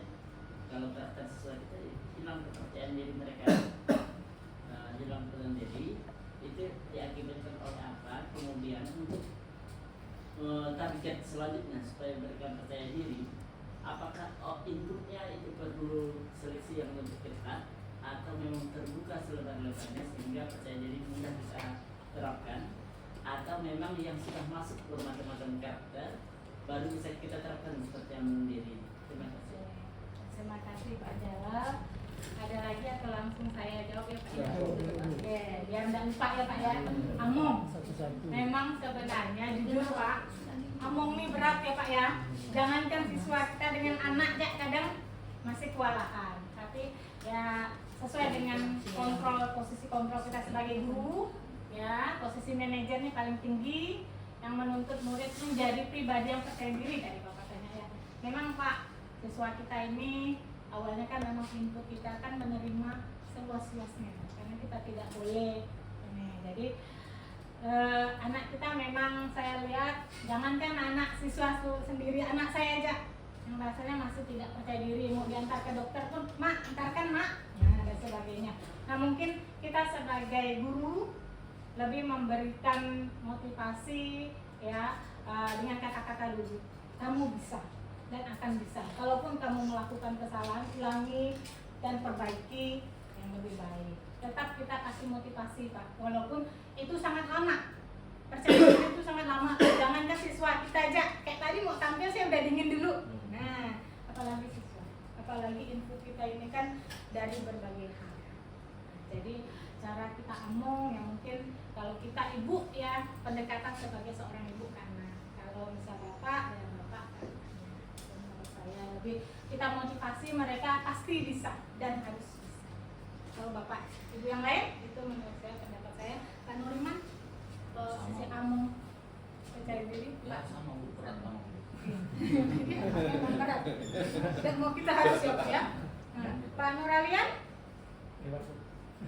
kalau karakter siswa kita hilang kepercayaan diri mereka, hilang kepercayaan diri itu diakibatkan oleh apa? Kemudian untuk target selanjutnya supaya mereka percaya diri, apakah inputnya itu perlu seleksi yang lebih ketat atau memang terbuka selebar-lebarnya sehingga percaya diri mudah bisa terapkan, atau memang yang sudah masuk ke macam-macam karakter baru bisa kita terapkan seperti yang diri. Terima kasih. Terima kasih Pak Jalal. Ada lagi atau langsung saya jawab ya Pak? Oke, biar tidak lupa ya Pak ya. Among. Memang sebenarnya jujur Pak, among ini berat ya Pak ya. Jangankan siswa kita dengan anak aja kadang masih kewalahan. Tapi ya sesuai dengan posisi kontrol kita sebagai guru, ya posisi manajernya paling tinggi yang menuntut murid menjadi pribadi yang percaya diri dari Bapak tanya ya. Memang Pak, siswa kita ini awalnya kan memang input kita kan menerima seluas-luasnya karena kita tidak boleh ini. Jadi anak kita memang saya lihat jangankan anak siswa sendiri, anak saya aja yang rasanya masih tidak percaya diri, mau diantar ke dokter pun mak, antarkan mak, nah dan sebagainya. Nah mungkin kita sebagai guru lebih memberikan motivasi ya dengan kata-kata lucu, kamu bisa dan akan bisa. Kalaupun kamu melakukan kesalahan, ulangi dan perbaiki yang lebih baik. Tetap kita kasih motivasi Pak, walaupun itu sangat lama. Percaya diri itu sangat lama. Jangankan siswa kita aja, kayak tadi mau tampil saya udah dingin dulu. Nah, apalagi siswa, apalagi input kita ini kan dari berbagai hal. Jadi cara kita among yang mungkin kalau kita ibu ya pendekatan sebagai seorang ibu, karena kalau misal bapak ya bapak kan menurut saya lebih kita motivasi mereka pasti bisa dan harus bisa. Kalau bapak ibu yang lain itu menurut saya pendapat saya. Pak Nuriman sisi among percaya diri Ya Pak. sama Bu, berat banget. Memang berat. Dan mau kita harus siap ya. Nah, Pak Nuralian,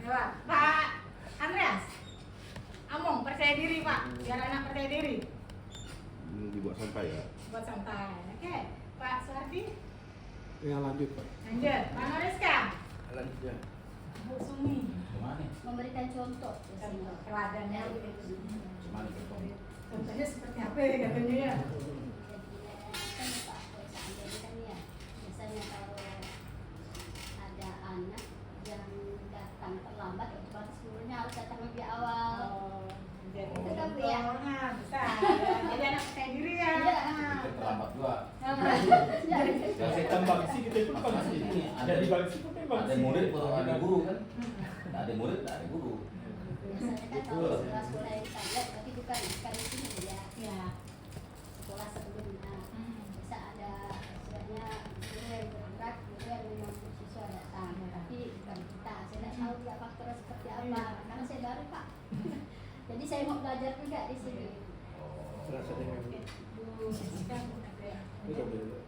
lewat. Pak Andreas, among percaya diri Pak, biar anak percaya diri. Dibuat sampai ya. Buat santai. Oke, Pak Suhardi. Ya lanjut Pak. Lanjut. Pak Noriska. Lanjut ya. Bu Sumi. Gimana? Memberikan contoh biasanya. Teladannya begitu. Gimana contohnya? Contohnya seperti apa ya katanya ya? Kan Pak, seandainya kan ya, biasanya kalau ada anak yang datang terlambat, otomatis gurunya harus datang lebih awal. Oh, jadi Itu kan, Bu, ya? contohnya bisa. Jadi anak percaya diri ya. Iya. Terlambat juga. Jadi, Ya saya tambah sih kita ikut Maksudnya bangsi. ini Jadi bangsi pun memang ada murid baru ada guru kan? Nggak ada murid, nggak ada guru. biasanya kan kalau sekolah-sekolah yang kita lihat, berarti bukan di sini ya, Ya. sekolah sebelumnya. Bisa ada istilahnya guru yang bergerak, guru yang memang siswa datang, tapi bukan kita. Saya tidak tahu dia faktornya seperti apa, karena saya baru Pak. Jadi saya mau belajar juga di sini. Rasanya memang. Bu Siska ada ya. Itu betul.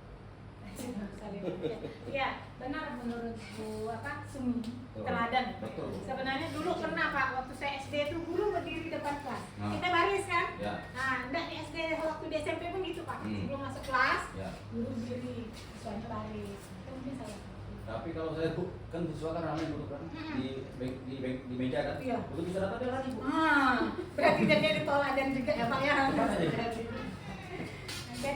Iya, benar menurut Bu Sumi. Teladan. Betul. Sebenarnya dulu pernah Pak, waktu saya SD itu guru berdiri depan kelas. Nah. Kita baris kan? Ya. Nah, enggak di SD waktu di SMP pun gitu Pak. Hmm. Sebelum masuk kelas, Ya. guru berdiri, siswanya baris. Itu mungkin salah satu. Tapi kalau saya kan siswa kan ramai duduk kan di meja kan. Iya. Begitu bisa datang dia lari Bu. Berarti jadi ditoladan juga ya Pak ya. Oke.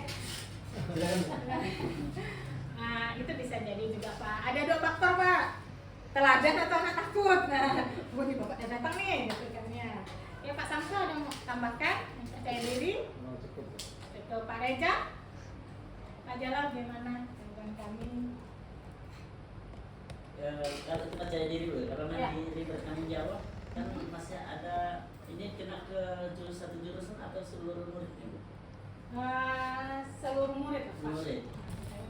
Nah, itu bisa jadi juga Pak. Ada 2 faktor Pak. teladan atau anak takut. Nah, ini bapak udah datang nih, gitu kan ya. Ya Pak Samsul ada mau tambahkan, percaya diri. Itu Pak Reza, Pak Jalal gimana tanggapan kami? Ya, kalau kita percaya diri dulu, karena Ya. diri bertanggung jawab kan masih ada ini kena ke satu jurusan atau seluruh muridnya Bu? Seluruh murid Pak. Murid.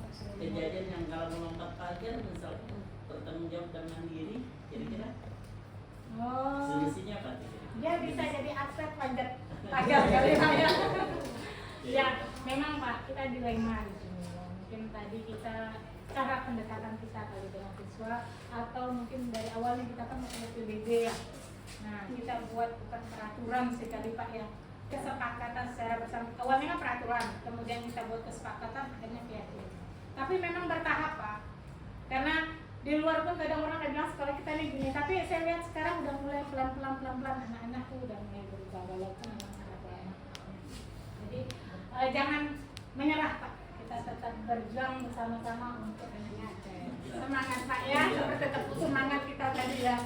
Seluruh murid. Kejadian yang kalau melompat pagar misalnya bertanggung jawab dan mandiri, kira-kira Oh, solusinya apa? dia bisa jadi atlet panjat pagar kali ya. Ya, memang Pak, kita dilema di sini. Mungkin tadi kita cara pendekatan kita kali dengan siswa atau mungkin dari awalnya kita kan mau PBB ya. Nah, kita buat bukan peraturan sekali Pak ya. Kesepakatan secara bersama. Awalnya kan peraturan, kemudian kita buat kesepakatan akhirnya keyakinan. Tapi memang bertahap Pak. Karena di luar pun kadang orang udah bilang sekolah kita nih gini, tapi saya lihat sekarang udah mulai pelan-pelan anak-anak tuh udah mulai berubah walaupun memang ada anak. Jadi jangan menyerah Pak, kita tetap berjuang bersama-sama untuk anak. Semangat Pak ya, seperti tepuk semangat kita tadi ya.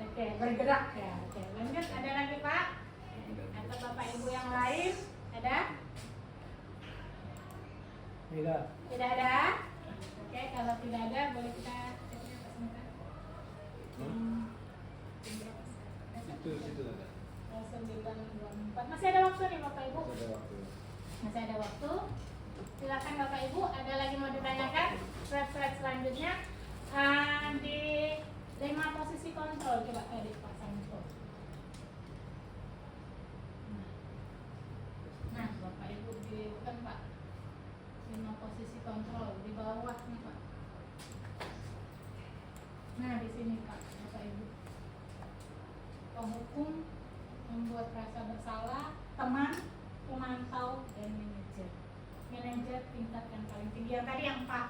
Oke, bergerak ya. Oke, lanjut ada lagi Pak? Atau Bapak Ibu yang lain? Ada? Tidak ada? Oke, kalau tidak ada boleh kita ceknya Pak sebentar. Itu ada. 9.24. Masih ada waktu nih Bapak Ibu? Ada waktu. Masih ada waktu. Silakan Bapak Ibu, ada lagi mau ditanyakan? Slide selanjutnya di 5 posisi kontrol coba tadi Pak Samsul. Nah, Bapak Ibu di bukan Pak 5 posisi kontrol di bawah nih Pak. Nah, di sini Pak, Bapak Ibu. Penghukum, membuat rasa bersalah, teman, pemantau, dan manajer. Manajer tingkat yang paling tinggi yang tadi yang Pak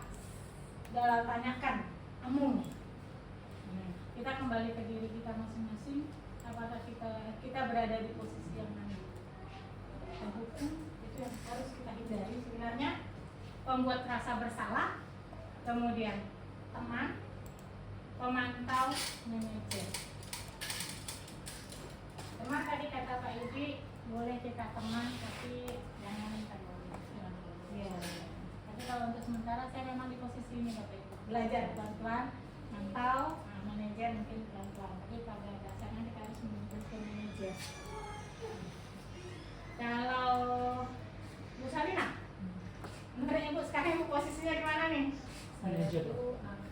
Jalal tanyakan, amung. Kita kembali ke diri kita masing-masing. Apakah kita berada di posisi yang mana? Penghukum itu yang harus kita hindari sebenarnya. Pembuat rasa bersalah, kemudian teman, pemantau, manajer. Teman tadi kata Pak Yudi, boleh kita teman tapi jangan minta ya. Tapi kalau untuk sementara saya memang di posisi ini Bapak Ibu, belajar pelan-pelan, mantau, manajer mungkin pelan-pelan. Tapi pada dasarnya kita harus menuntut ke manajer. Kalau Bu Salina, menurut Ibu sekarang Ibu posisinya gimana nih? Manajer.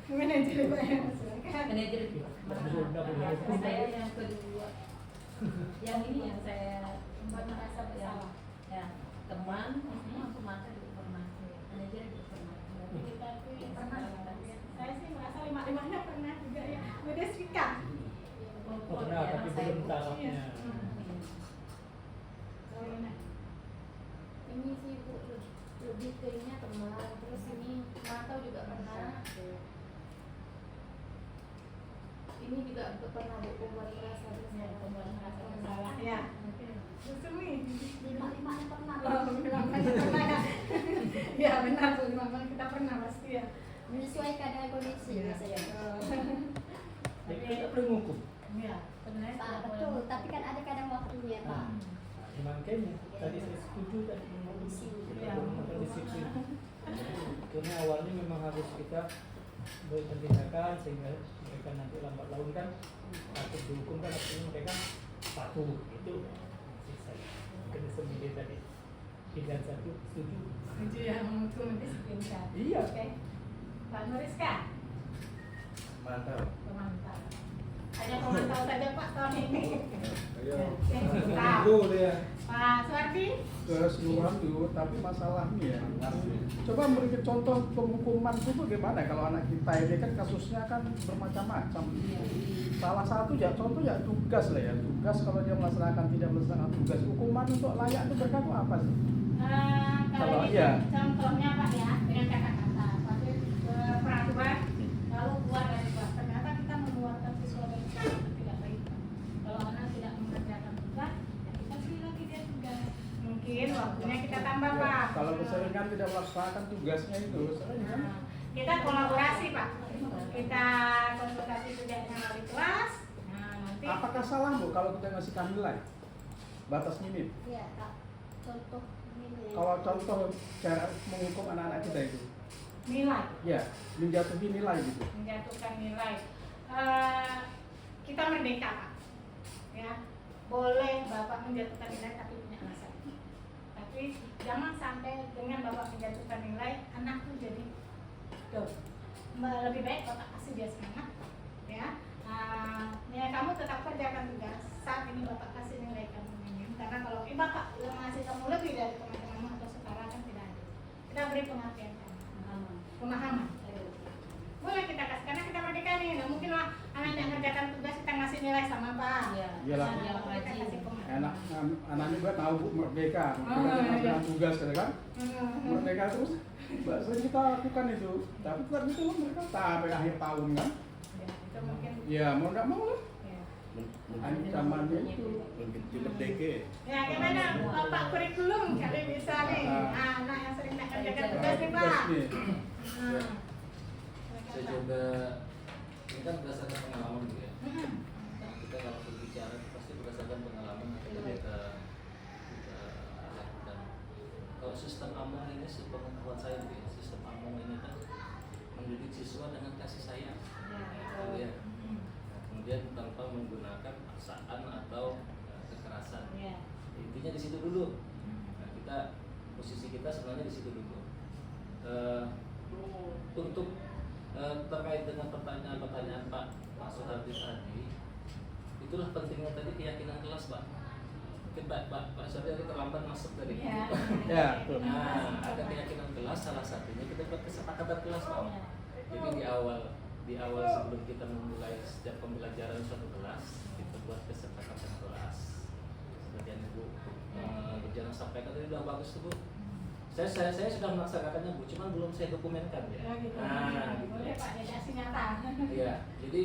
Manajer Pak ya. Silakan. Manajer Hukum. saya yang kedua. Yang ini yang saya Membuat merasa bersalah. ya teman, pemantau juga pernah, manajer juga pernah. Berarti kita itu pernah. Saya sih merasa 5-5-nya pernah juga ya. Udah sikat. Pernah, tapi belum tahapnya. Ini sih Bu, lebih ke ini teman, terus ini pemantau juga pernah. Ini juga pernah Bu, pembuat rasa bersalah. Ya. Sumi. 5-5 pernah. Oh, 5-5-nya pernah ya. Ya benar Bu, 5-5 kita pernah pasti ya. Menyesuaikan dengan kondisi biasanya. Jadi kita perlu ngukum. Iya, benar. Pak, betul, tapi kan ada kadang waktunya Pak. Ya, makanya tadi saya setuju tadi Ya. menggunakan disiplin. Karena awalnya memang harus kita bertindakan sehingga mereka nanti lambat laun kan takut dihukum kan artinya mereka patuh itu. Mungkin sembilan tadi 31 setuju. Setuju ya, menghukum disiplinkan. Iya. Oke. Pak Nuriska, Mantap. pemantau. Hanya pemantau saja Pak tahun ini. Ayo. Nah, Itu dia. Pak Suwardi, Keseluruhan dulu, tapi masalahnya coba memberikan contoh penghukuman itu bagaimana kalau anak kita ini kan kasusnya kan bermacam-macam. Salah satu ya contoh ya tugas lah ya, tugas kalau dia melaksanakan tidak melaksanakan tugas, hukuman untuk layak itu berkat apa sih? kalau ini iya. contohnya Pak ya, dengan kata-kata tapi peraturan lalu keluar dari kelas ternyata kita mengeluarkan siswa dari kelas itu tidak baik Pak. Kalau anak tidak mengerjakan tugas ya kita beri lagi dia tugas, mungkin waktunya kita tambah Ya, Pak. kalau keseringan tidak melaksanakan tugasnya itu sering kan? Kita kolaborasi Pak, kita apakah salah Bu kalau kita ngasihkan nilai? Batas minim. Iya, Kak. Contoh ini. Kalau contoh cara menghukum anak-anak kita itu. Nilai, Ya, menjatuhi nilai gitu. menjatuhkan nilai. Kita merdeka, Pak. Ya, boleh Bapak menjatuhkan nilai tapi punya alasan. Tapi jangan sampai dengan Bapak menjatuhkan nilai, anak tuh jadi down. Lebih baik Bapak kasih dia semangat, ya. Nilai kamu tetap kerjakan tugas. Saat ini Bapak kasih nilai kamu minim, karena kalau Bapak ngasih kamu lebih dari teman-temanmu atau setara kan tidak ada. Kita beri pengertian, pemahaman. Boleh kita kasih, karena kita merdeka nih, nggak mungkin lah anak yang kerjakan tugas kita ngasih nilai sama Pak. Iyalah. Kita kasih pemahaman. Anak juga tahu Bu merdeka, merdeka tugas kan? Merdeka terus bahasa kita lakukan itu, tapi tetap itu mereka sampai akhir tahun kan? Ya, itu mungkin. Ya mau nggak mau lah. Ya. Ancamannya itu. Mengganti merdeka. Ya, gimana Bapak kurikulum kali bisa nih, anak yang sering tak kerjakan tugas nih Pak. Tugas nih. Saya coba, ini kan berdasarkan pengalaman juga ya. Nah, kita kalau berbicara pasti berdasarkan pengalaman yang kita lakukan. Kalau sistem Among ini, sepengetahuan saya juga ya, sistem Among ini kan mendidik siswa dengan kasih sayang. Ya. Nah, kemudian tanpa menggunakan paksaan atau kekerasan. Intinya di situ dulu. Nah, kita posisi kita sebenarnya di situ dulu. Untuk terkait dengan pertanyaan-pertanyaan Pak Soehardi tadi, itulah pentingnya tadi keyakinan kelas Pak. Mungkin Pak Soehardi terlambat masuk tadi. Ya, betul. Nah, ada keyakinan kelas, salah satunya kita buat kesepakatan kelas Pak. Jadi di awal sebelum kita memulai setiap pembelajaran suatu kelas, kita buat kesepakatan kelas. Seperti yang Ibu berjalan sampaikan tadi udah bagus tuh Bu. Saya sudah melaksanakannya Bu, cuman belum saya dokumenkan ya. Gitu. Nah, gitu. Boleh Pak, jadi nyata. Iya, jadi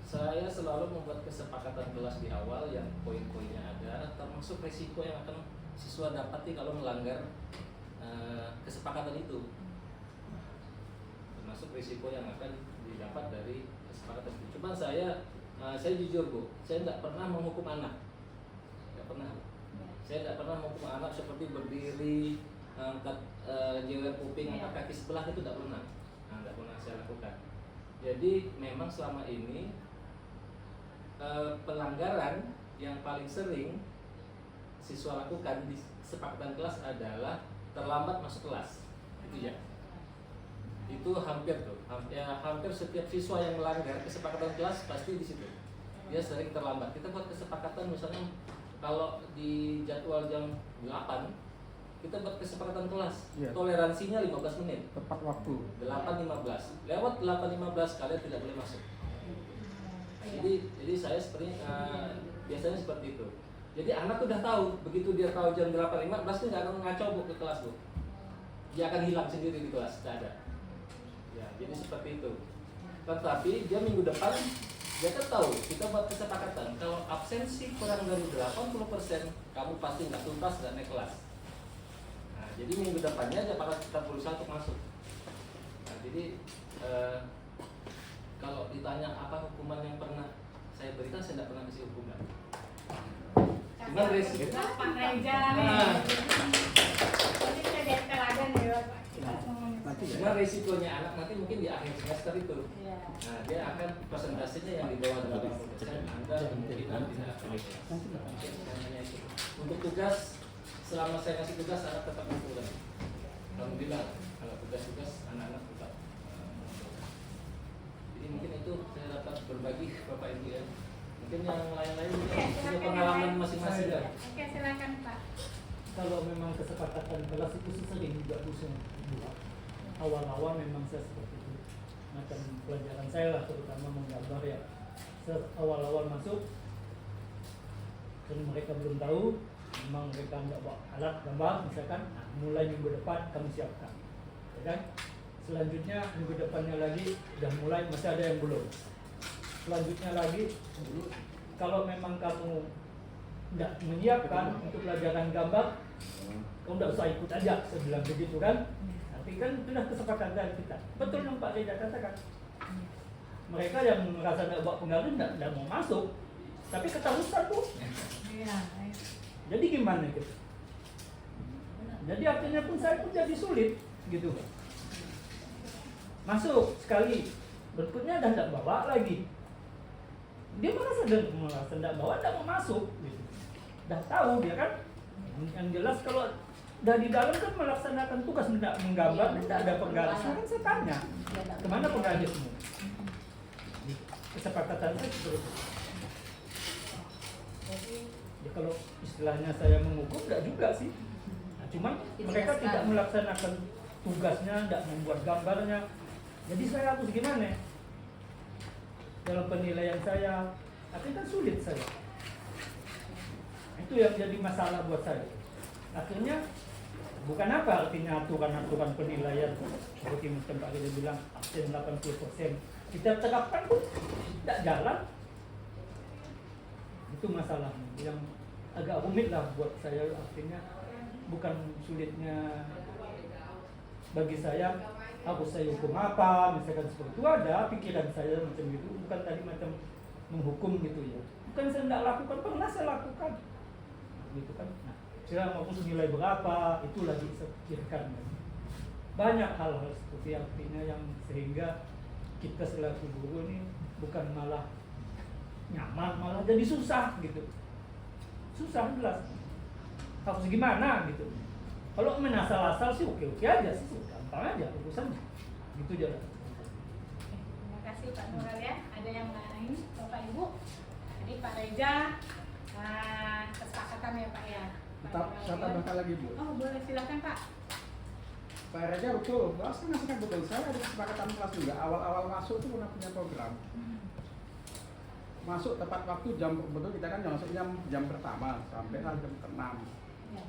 saya selalu membuat kesepakatan kelas di awal yang poin-poinnya ada, termasuk risiko yang akan siswa dapati kalau melanggar kesepakatan itu. Termasuk risiko yang akan didapat dari kesepakatan itu. Cuman saya jujur Bu, saya tidak pernah menghukum anak, tidak pernah. Saya tidak pernah menghukum anak seperti berdiri, angkat jewer kuping, angkat kaki sebelah, itu tidak pernah. Nah, tidak pernah saya lakukan. Jadi memang selama ini pelanggaran yang paling sering siswa lakukan di kesepakatan kelas adalah terlambat masuk kelas. Itu ya. Itu hampir setiap siswa yang melanggar kesepakatan kelas pasti di situ. Dia sering terlambat. Kita buat kesepakatan misalnya kalau di jadwal jam 8 kita buat kesepakatan kelas, toleransinya 15 menit, Tepat waktu. 8.15. Lewat 8.15 kalian tidak boleh masuk. Jadi saya sepertinya biasanya seperti itu. Jadi anak udah tahu, begitu dia tahu jam 8.15 dia nggak akan ngaco Bu ke kelas Bu. Dia akan hilang sendiri di kelas, tidak ada. Ya, jadi seperti itu. Tetapi dia minggu depan dia kan tahu, kita buat kesepakatan kalau absensi kurang dari 80%, kamu pasti nggak tuntas, nggak naik kelas. Nah, jadi minggu depannya aja bakal kita berusaha untuk masuk. Nah, jadi kalau ditanya apa hukuman yang pernah saya berikan, saya tidak pernah kasih hukuman. Cuman resiko. Pak Reza nih. Jadi kita jadi teladan ya Pak. Cuma resikonya anak nanti mungkin di akhir semester itu. Nah, dia akan persentasenya yang di bawah 80%. Anda kemungkinan tidak akan itu. Untuk tugas, selama saya kasih tugas, anak tetap mengumpulkan. Alhamdulillah, kalau tugas-tugas anak-anak tetap mengumpulkan. Jadi mungkin itu saya dapat berbagi Bapak Ibu ya. Mungkin yang lain-lain punya pengalaman masing-masing ya. Oke, silakan Pak. Kalau memang kesepakatan kelas itu sering juga busnya. Awal-awal memang saya seperti itu. Macam pelajaran saya lah, terutama menggambar ya. Awal-awal masuk, dan mereka belum tahu, memang mereka nggak bawa alat gambar, misalkan, nah, mulai minggu depan kamu siapkan, ya kan? Selanjutnya minggu depannya lagi udah mulai, masih ada yang belum. Selanjutnya lagi, kalau memang kamu nggak menyiapkan untuk pelajaran gambar, kamu nggak usah ikut aja, saya bilang begitu kan? Tapi kan sudah kesepakatan kita. Betul yang Pak Reza katakan. Mereka yang merasa tidak bawa pengaruh tidak mau masuk. tapi ketahuan Bu. Iya. Jadi gimana gitu? Jadi artinya pun saya pun jadi sulit gitu. Masuk sekali, berikutnya dah tidak bawa lagi. Dia merasa tidak bawa, tidak mau masuk gitu. Dah tahu dia kan. Yang jelas kalau dari dalam kan melaksanakan tugas tidak menggambar, tidak ada penggaris. Kan saya tanya, kemana penggarismu? Kesepakatan saya seperti itu. Ya kalau istilahnya saya menghukum, tidak juga sih. Nah, cuman mereka tidak melaksanakan tugasnya, tidak membuat gambarnya. Jadi saya harus gimana? Dalam penilaian saya, tapi kan sulit saya. Itu yang jadi masalah buat saya. Akhirnya bukan apa artinya aturan-aturan penilaian seperti Mr. Pak Gede bilang absen 80%. Kita terapkan pun tidak jalan. Itu masalahnya yang agak rumit lah buat saya. Artinya bukan sulitnya bagi saya harus saya hukum apa, misalkan seperti itu ada pikiran saya macam itu, bukan tadi macam menghukum gitu ya. Bukan saya tidak lakukan, pernah saya lakukan gitu kan. Nah, saya mau nilai berapa, itu lagi saya pikirkan. Banyak hal-hal seperti artinya yang sehingga kita selaku guru ini bukan malah nyaman, malah jadi susah gitu. Susah jelas. Harus gimana gitu. Kalau main asal-asal sih oke-oke aja sih, gampang aja urusannya. Gitu aja. Terima kasih Pak Nurul ya. Ada yang lain, Bapak Ibu? Jadi Pak Reza, kesepakatan ya Pak ya. Saya tambahkan lagi Bu. Oh boleh, silakan Pak. Pak Reza betul, sangat betul. Saya ada kesepakatan kelas juga. Awal-awal masuk itu pernah punya program. Masuk tepat waktu jam, betul kita kan masuknya jam pertama sampai jam 6. Ya.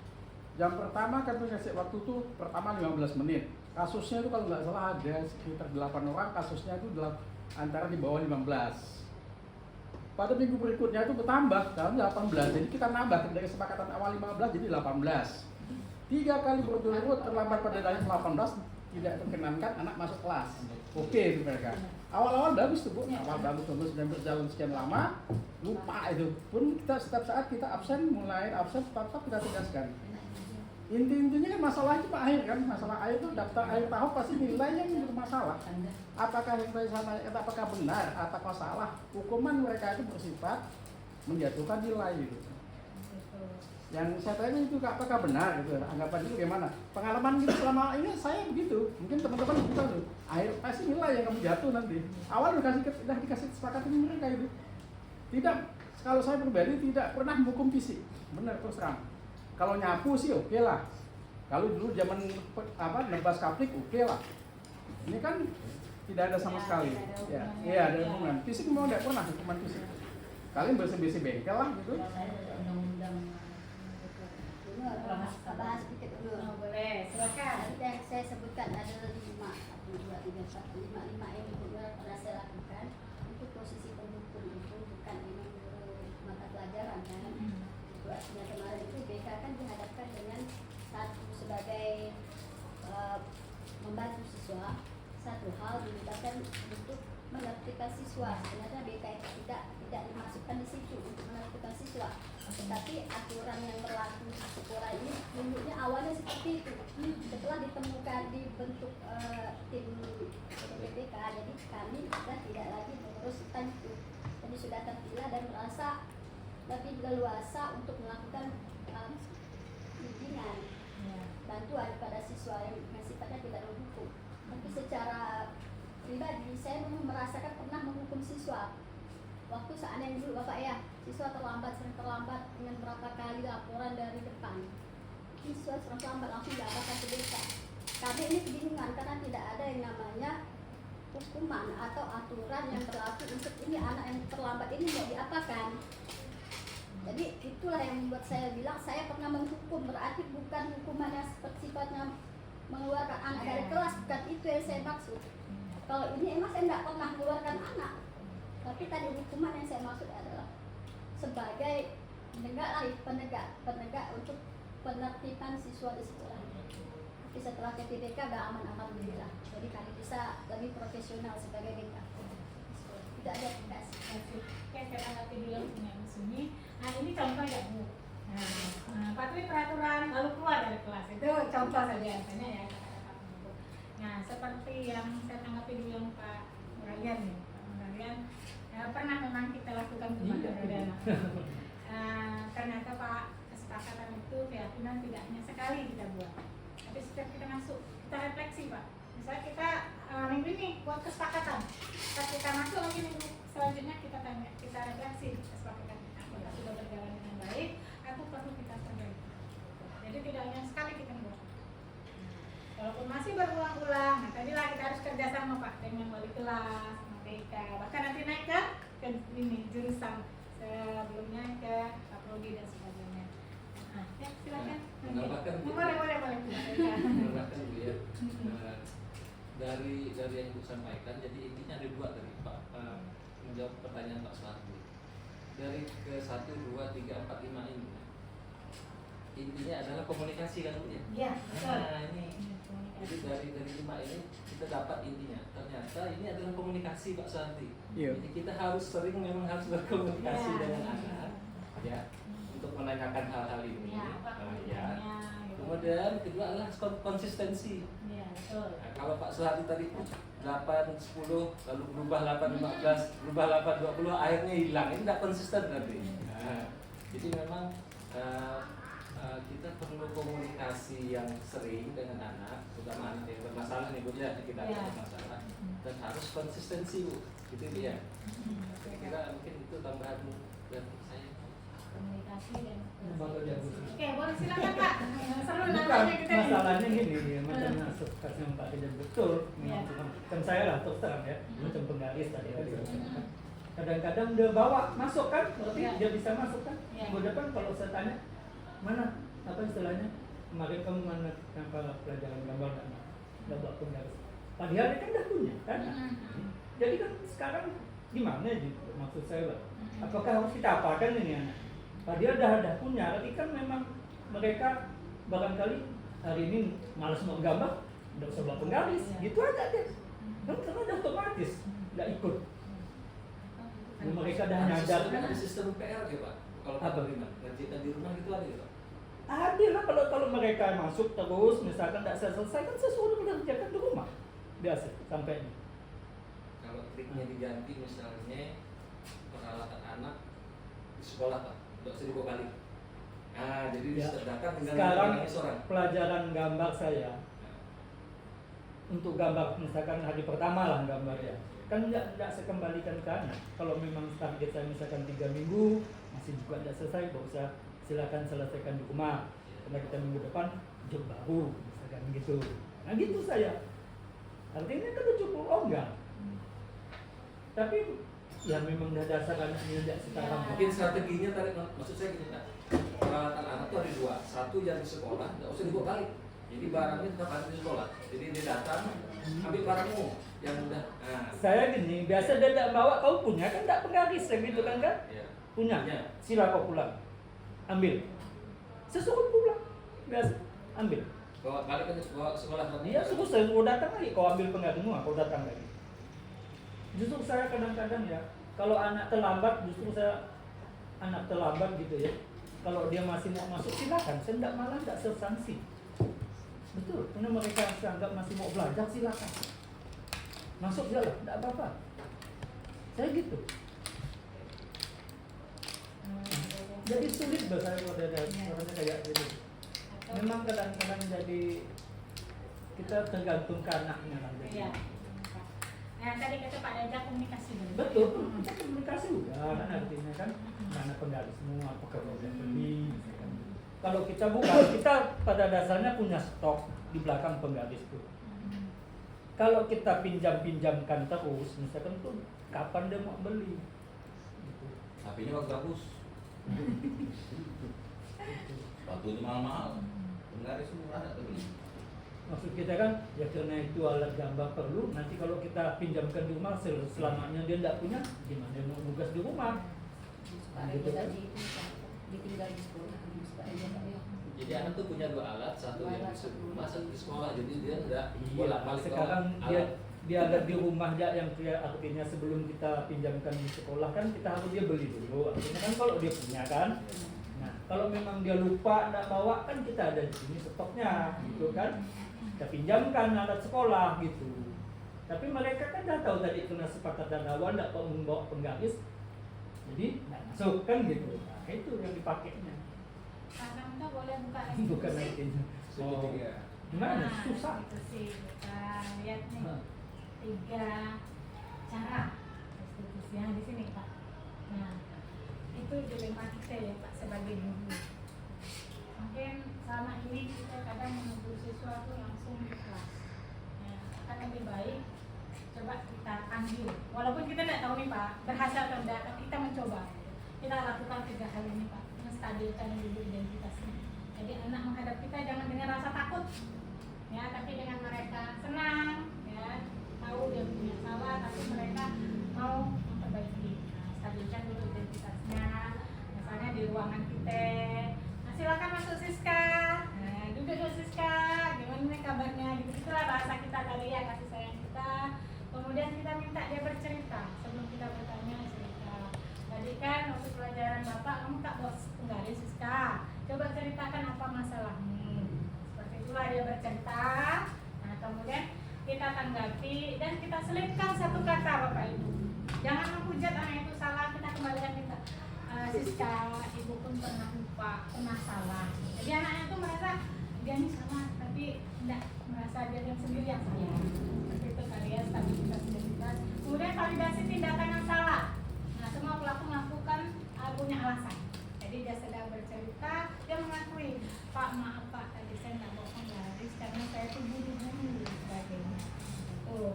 Jam pertama kan kasih waktu tuh pertama 15 menit. Kasusnya itu kalau nggak salah ada sekitar 8 orang, kasusnya itu antara di bawah 15. Pada minggu berikutnya itu bertambah dalam 18. Jadi kita nambah dari kesepakatan awal 15 jadi 18. 3 kali berturut-turut terlambat pada dari 18 tidak terkenankan anak masuk kelas. Oke itu mereka. Awal-awal bagus tuh Bu, awal bagus dan berjalan sekian lama, lupa itu. Pun kita setiap saat kita absen, mulai absen, tetap kita tegaskan. Intinya kan masalah itu Pak akhir kan, masalah akhir itu daftar akhir tahun pasti nilainya yang bermasalah. Apakah yang saya sama, apakah benar, apakah salah? Hukuman mereka itu bersifat menjatuhkan nilai gitu. Yang saya tanya itu apakah benar gitu, anggapan itu bagaimana? Pengalaman gitu selama ini saya begitu, mungkin teman-teman juga tuh. Akhir pasti nilai yang kamu jatuh nanti. Awal udah dikasih kesepakatan mereka itu. Tidak, kalau saya pribadi tidak pernah menghukum fisik, benar terus terang. Kalau nyapu sih oke lah. Kalau dulu zaman nebas kaplik oke lah. Ini kan tidak ada sama sekali. Ya, iya ada hubungan. Fisik memang tidak pernah hukuman fisik. Kalian bersih-bersih bengkel lah gitu. Bahas sedikit dulu. Oh, boleh, silakan. Tadi yang saya sebutkan ada 5, 1, 2, 3, 4, 5 yang pernah saya lakukan. Untuk posisi penghukum itu bukan memang mata pelajaran kan. Itu artinya kemarin itu BK kan dihadapkan dengan satu sebagai membantu siswa, satu hal dimintakan untuk menertibkan siswa. Sebenarnya BK itu tidak dimasukkan di situ untuk menertibkan siswa. Tetapi aturan yang berlaku di sekolah ini menunjuknya awalnya seperti itu. Setelah ditemukan dibentuk tim PPK, jadi kami sudah tidak lagi menguruskan itu. Jadi sudah terpilah dan merasa lebih leluasa untuk melakukan bimbingan, bantuan pada siswa yang sifatnya tidak menghukum. Tapi secara pribadi saya merasakan pernah menghukum siswa. Waktu seandainya dulu Bapak ya, siswa sering terlambat dengan berapa kali laporan dari depan. Siswa sering terlambat langsung diarahkan ke desa. Kami ini kebingungan karena tidak ada yang namanya hukuman atau aturan yang berlaku untuk ini anak yang terlambat ini mau diapakan. Jadi itulah yang membuat saya bilang saya pernah menghukum, berarti bukan hukuman yang sifatnya mengeluarkan anak dari kelas, bukan itu yang saya maksud. Kalau ini emang saya tidak pernah mengeluarkan anak. Tapi tadi hukuman yang saya maksud adalah sebagai penegak untuk penertiban siswa di sekolah. Tapi setelah PPK udah aman alhamdulillah. Jadi kami bisa lebih profesional sebagai BK. tidak ada fondasi. Oke, saya tanggapi dulu yang punya Mas Sumi. Nah, ini contoh ya Bu. Nah, patuhi peraturan lalu keluar dari kelas itu contoh saja misalnya ya kata-kata Bu. Nah, seperti yang saya tanggapi dulu yang Pak Muralian nih, Pak Muralian pernah memang kita lakukan pembelajaran. Ternyata Pak kesepakatan itu keyakinan tidak hanya sekali kita buat, tapi setiap kita masuk kita refleksi Pak. Misalnya kita minggu ini buat kesepakatan, pas kita masuk lagi minggu selanjutnya kita tanya, kita refleksi kesepakatan kita apakah sudah berjalan dengan baik atau perlu kita perbaiki. Jadi tidak hanya sekali kita buat. Walaupun masih berulang-ulang, nah tadilah kita harus kerjasama Pak dengan wali kelas, BK, bahkan nanti naik ke ini jurusan sebelumnya ke Prodi dan sebagainya. Nah, ya silakan. Menambahkan Boleh. menambahkan dulu ya. Dari yang Ibu sampaikan, jadi intinya ada dua tadi Pak menjawab pertanyaan Pak Suhardi. Dari ke 1, 2, 3, 4, 5 ini intinya adalah komunikasi kan Bu ya? Iya, betul. Nah ini jadi dari 5 ini kita dapat intinya ternyata ini adalah komunikasi Pak Suhardi. Iya. Jadi kita memang harus berkomunikasi Ya. dengan anak ya untuk menanyakan hal-hal ini. Ya, apa Ya. kebutuhannya, gitu. Kemudian kedua adalah konsistensi. Iya, betul. Nah, kalau Pak Suhardi tadi 8, 10, lalu berubah 8, 15, berubah 8, 20, akhirnya hilang. Ini tidak konsisten nanti. Nah, jadi memang kita perlu komunikasi yang sering dengan anak, terutama anak yang bermasalah nih Bu ya, kita ada Ya. bermasalah, dan harus konsistensi Bu, gitu ya. Saya kira mungkin itu tambahan dari saya. Komunikasi dan Bapak jago. Oke, boleh silakan Pak. Seru Bukan, namanya kita. masalahnya gini, macam masuk kasih Pak Kejar betul, memang Ya. bukan kan saya lah terus terang ya, macam penggaris tadi kan. Kadang-kadang dia bawa masuk kan, berarti Ya. dia bisa masuk kan. Ya. Minggu depan kalau saya tanya mana apa istilahnya kemarin kamu mana apa pelajaran gambar nggak buat penggaris. Padahal dia kan dah punya kan. Jadi kan sekarang gimana gitu maksud saya Pak? Apakah harus kita apakan ini anak? Padahal dah punya, berarti kan memang mereka barangkali hari ini malas mau gambar, udah usah buat penggaris, gitu aja deh. Kan karena udah otomatis nggak ikut. Mereka dah nyadar kan. Ada sistem PR ya Pak? Kalau Apa? ngerjakan di rumah gitu ada gitu. Ada lah kalau mereka masuk terus, misalkan tidak selesai kan sesuatu mengerjakan di rumah biasa sampai ini. Kalau triknya diganti misalnya peralatan anak di sekolah Pak, tidak usah dibawa balik. Nah, jadi Ya. disediakan tinggal Sekarang orangnya seorang. pelajaran gambar saya untuk gambar misalkan hari pertama lah gambar ya kan tidak saya kembalikan ke anak. Kalau memang target saya misalkan 3 minggu masih juga tidak selesai, nggak usah, silakan selesaikan di rumah karena kita minggu depan job baru misalkan gitu. Nah gitu saya artinya kan udah cukup enggak, tapi ya memang udah dasar anaknya tidak sekarang. Mungkin strateginya tadi maksud saya gini Pak. Peralatan anak tuh ada 2. Satu yang di sekolah, tidak usah dibawa balik. Jadi barangnya tetap ada di sekolah. Jadi dia datang, ambil barangmu yang udah. Nah, Saya gini, biasa dia tidak bawa, kau punya kan tidak penggaris gitu kan kan? ya. Punya, Punya. sila kau pulang, ambil. Sesuatu pulang, biasa, ambil. Bawa balik ke sekolah tadi. Dia suruh saya suruh datang lagi, kau ambil penggarismu, kau datang lagi. Justru saya kadang-kadang ya, kalau anak terlambat, justru saya anak terlambat gitu ya. Kalau dia masih mau masuk silakan, saya tidak malah tidak sanksi. Betul, karena mereka anggap masih mau belajar silakan. Masuk ya lah, tidak apa-apa. Saya gitu. Jadi sulit bahasa saya kalau ada orangnya kayak gitu. Memang kadang-kadang jadi kita tergantung ke anaknya lah. jadi. Iya. Nah, tadi kata Pak Daja komunikasi dulu. Betul, kita komunikasi udah kan artinya kan mana penggarismu, apa kalau udah beli. Misalkan. Kalau kita bukan, kita pada dasarnya punya stok di belakang penggaris itu. Kalau kita pinjamkan terus, misalkan tuh kapan dia mau beli? Gitu. HP-nya bagus. Sepatunya mahal-mahal. Penggaris murah ada tuh. Maksud kita kan ya karena itu alat gambar perlu. Nanti kalau kita pinjamkan di rumah selamanya dia tidak punya, gimana dia mau nugas di rumah? Pak Gitu kan. tadi itu ditinggal di sekolah Pak Reza Pak ya. Jadi anak tuh punya 2 alat, satu yang di rumah, satu di sekolah. Jadi dia enggak Iya, bolak-balik ke sekarang alat. dia dia ada di rumah aja yang artinya sebelum kita pinjamkan di sekolah kan kita harus dia beli dulu. Artinya kan kalau dia punya kan. Nah, kalau memang dia lupa nggak bawa kan kita ada di sini stoknya gitu kan. Kita pinjamkan alat sekolah gitu. Tapi mereka kan dah tahu tadi kena sepakatan awal nggak mau membawa penggaris. Jadi nggak masuk kan gitu. Nah, itu yang dipakainya. Kadang tuh boleh buka Bukan restitusi. nanti. Segitiga. Gimana? Nah, Susah. itu sih. Kita lihat nih. Nah. 3 cara restitusinya di sini Pak. Nah, itu dilema kita ya Pak sebagai guru. Mungkin selama ini kita kadang menuduh siswa tuh langsung ke kelas. Nah, akan lebih baik coba kita panggil. Walaupun kita tidak tahu nih Pak berhasil atau tidak, tapi kita mencoba. Kita lakukan 3 hal ini Pak, menstabilkan dulu identitasnya. Jadi anak menghadap kita jangan dengan rasa takut, ya, tapi dengan mereka senang, ya, tahu dia punya salah, tapi mereka mau memperbaiki. Nah, stabilkan dulu identitasnya. Misalnya di ruangan kita, nah, silakan masuk Siska. Nah, duduk dulu Siska, gimana nih kabarnya? Gitu itulah bahasa kita kali ya, kasih sayang kita. Kemudian kita minta dia bercerita sebelum kita bertanya cerita. Tadi kan waktu pelajaran Bapak, kamu tak bos penggaris Siska. Coba ceritakan apa masalahmu. Seperti itulah dia bercerita. Nah, kemudian kita tanggapi dan kita selipkan satu kata Bapak Ibu. Jangan menghujat anak itu salah, kita kembalikan kita. Siska, ibu pun pernah lupa, pernah salah. Jadi anaknya itu merasa dia ini salah, tapi tidak merasa dia yang sendiri yang salah. Seperti itu kali ya, stabilitas identitas. Kemudian validasi tindakan yang salah. Nah, semua pelaku melakukan punya alasan. Jadi dia sedang bercerita, dia mengakui, Pak maaf Pak, tadi saya tidak bawa penggaris karena saya tuh buru-buru dan sebagainya. Tuh.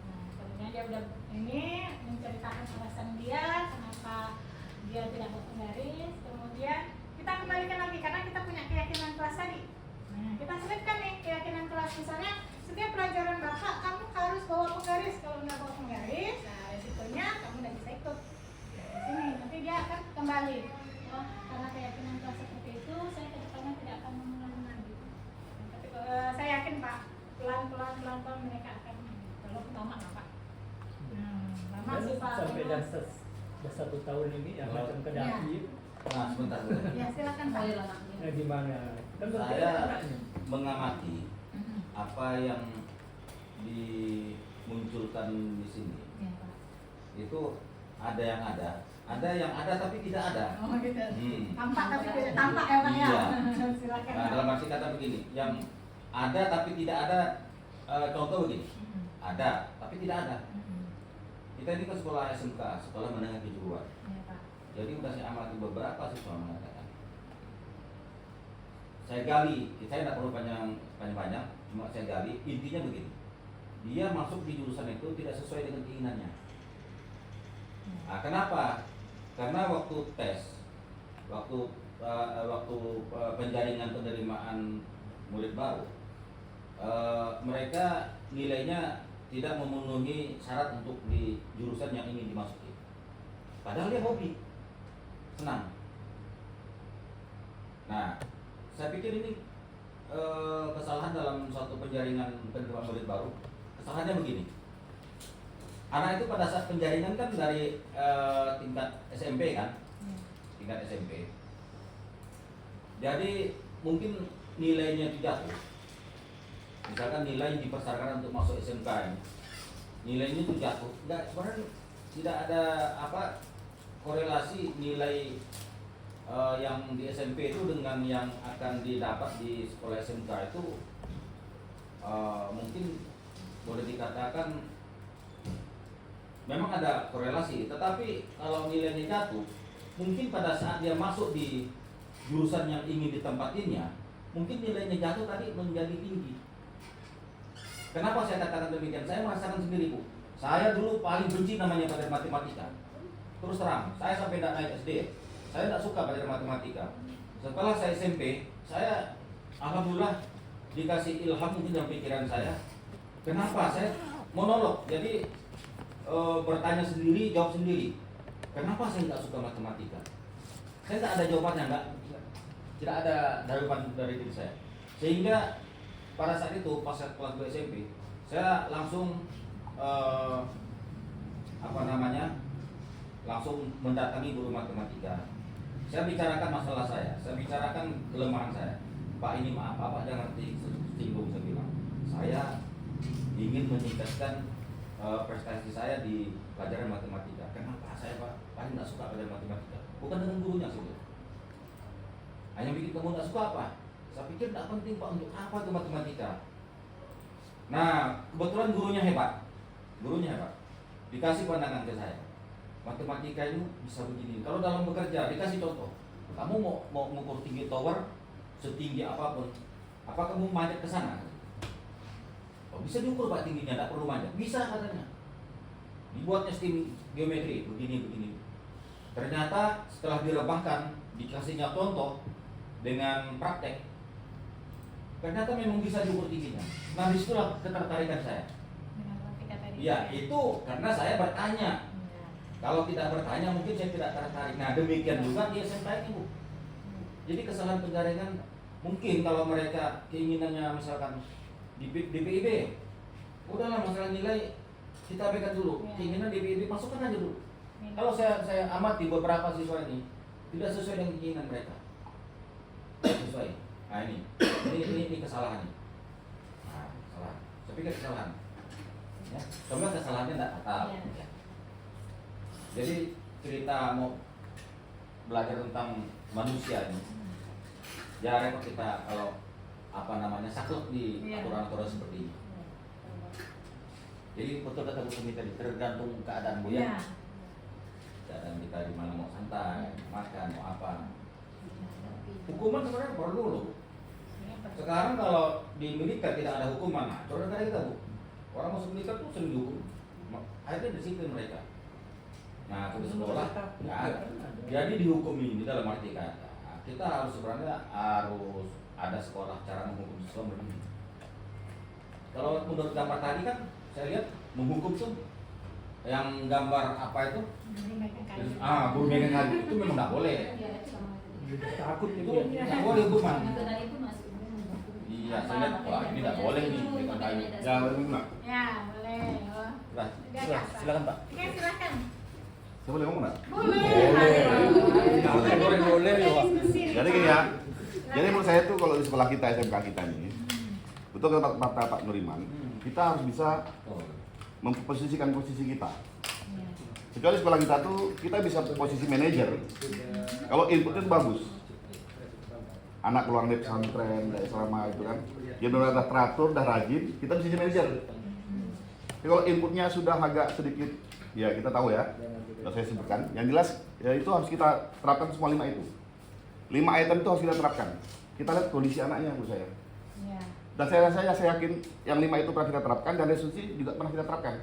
Nah, kemudian dia udah ini menceritakan alasan dia kenapa dia tidak bawa penggaris. Kemudian kita kembalikan lagi karena kita punya keyakinan kelas tadi. Nah, kita selipkan nih keyakinan kelas, misalnya setiap pelajaran Bapak kamu harus bawa penggaris. Kalau nggak bawa penggaris, nah resikonya kamu tidak bisa ikut di sini. Nanti dia akan kembali. Oh, karena keyakinan kelas seperti itu, saya kedepannya tidak akan mengulangi lagi. Nah, tapi saya yakin Pak, pelan-pelan mereka akan. Kalau pertama Pak. Lama Dan sih Pak. sampai dah 1 tahun ini yang Oh. macam kedaki. Nah, sebentar dulu. Ya silakan Pak. Nah, gimana? Kan berarti Saya anaknya. mengamati apa yang dimunculkan di sini. Ya, Pak. Itu ada yang ada tapi tidak ada. Oh gitu. Hmm. Tampak tapi tidak tampak ya Pak ya. Iya. Silakan. Nah, Pak. dalam arti kata begini, yang ada tapi tidak ada, contoh begini, ada tapi tidak ada. Kita ini kan sekolah SMK, sekolah menengah kejuruan. Ya, Pak. Jadi udah saya amati beberapa siswa mengatakan, saya gali, saya tidak perlu panjang-panjang, cuma saya gali, intinya begini, dia masuk di jurusan itu tidak sesuai dengan keinginannya. Nah, kenapa? Karena waktu tes, waktu penjaringan penerimaan murid baru, mereka nilainya tidak memenuhi syarat untuk di jurusan yang ingin dimasuki. Padahal dia hobi, senang. Nah, saya pikir ini kesalahan dalam suatu penjaringan penerimaan murid baru. Kesalahannya begini. Anak itu pada saat penjaringan kan dari tingkat SMP kan, tingkat SMP. Jadi mungkin nilainya itu jatuh. Misalkan nilai dipersyaratkan untuk masuk SMK ini, nilainya itu jatuh. Enggak, sebenarnya tidak ada korelasi nilai yang di SMP itu dengan yang akan didapat di sekolah SMK itu mungkin boleh dikatakan memang ada korelasi, tetapi kalau nilainya jatuh, mungkin pada saat dia masuk di jurusan yang ingin ditempatinya, mungkin nilainya jatuh tadi menjadi tinggi. Kenapa saya katakan demikian? Saya merasakan sendiri, Bu. Saya dulu paling benci namanya pelajaran matematika. Terus terang, saya sampai tidak naik SD, saya tidak suka pelajaran matematika. Setelah saya SMP, saya alhamdulillah dikasih ilham mungkin dalam pikiran saya. Kenapa? Saya monolog, jadi bertanya sendiri, jawab sendiri. Kenapa saya tidak suka matematika? Saya tidak ada jawabannya, tidak ada jawaban dari diri saya. Sehingga pada saat itu pas kelas 2 SMP, saya langsung apa namanya, langsung mendatangi guru matematika. Saya bicarakan masalah saya bicarakan kelemahan saya. Pak, ini maaf, Bapak jangan tersinggung. Saya bilang, saya ingin meningkatkan prestasi saya di pelajaran matematika. Kenapa saya, Pak, paling nggak suka pelajaran matematika? Bukan dengan gurunya sih. Hanya bikin kamu nggak suka apa? Saya pikir nggak penting, Pak, untuk apa itu matematika? Nah, kebetulan gurunya hebat. Dikasih pandangan ke saya. Matematika itu bisa begini. Kalau dalam bekerja dikasih contoh. Kamu mau mengukur tinggi tower setinggi apapun, apa kamu manjat ke sana? Oh, bisa diukur Pak tingginya, tidak perlu manjat. Bisa katanya. Dibuatnya sistem geometri begini. Ternyata setelah direbahkan, dikasihnya contoh dengan praktek, ternyata memang bisa diukur tingginya. Nah, disitulah ketertarikan saya. Ya, itu karena saya bertanya. Kalau tidak bertanya mungkin saya tidak tertarik. Nah, demikian juga di SMK ini, Bu. Jadi kesalahan penjaringan mungkin kalau mereka keinginannya misalkan di PIB, udahlah masalah nilai kita abaikan dulu. Keinginan di PIB masukkan aja dulu. Kalau saya amati beberapa siswa ini tidak sesuai dengan keinginan mereka. Tidak sesuai. Nah, ini kesalahan. Nah, kesalahan. Saya pikir kesalahan. Ya, sebenarnya kesalahannya tidak fatal. Ya. Jadi cerita mau belajar tentang manusia ini, ya repot kita kalau saklek di aturan-aturan seperti ini. Jadi betul kata Bu Sumi tadi, tergantung keadaan Bu ya. Keadaan kita di mana, mau santai, makan, mau apa. Hukuman sebenarnya perlu loh. Sekarang kalau di militer tidak ada hukuman, nah saudara kita Bu, orang masuk militer tuh sering dihukum. Akhirnya disiplin mereka. Nah, aku di sekolah nggak ada. Jadi dihukum ini dalam arti kata kita harus ada sekolah cara menghukum siswa begini. Kalau menurut gambar tadi kan saya lihat menghukum tuh yang gambar apa itu? Guru megang kayu itu memang nggak boleh. Takut Itu itu. nggak boleh hukuman. itu masuk. Iya, saya lihat wah ini nggak boleh nih megang kayu. Ya, enggak. Ya, boleh. Oh. Silakan Pak. Oke, silakan. Saya boleh ngomong nggak? Boleh ya, Pak. Jadi gini ya. Jadi menurut saya tuh kalau di sekolah kita, SMK kita ini, betul kata Pak Nuriman, kita harus bisa memposisikan posisi kita. Kecuali sekolah kita tuh kita bisa posisi manajer. Kalau inputnya itu bagus. Anak keluar dari pesantren, dari selama itu kan, dia udah teratur, udah rajin, kita bisa jadi manajer. Tapi kalau inputnya sudah agak sedikit, ya kita tahu ya, sudah saya sebutkan. Yang jelas, ya itu harus kita terapkan semua 5 itu. 5 item itu harus kita terapkan. Kita lihat kondisi anaknya menurut saya. Dan saya yakin yang 5 itu pernah kita terapkan dan resolusi juga pernah kita terapkan.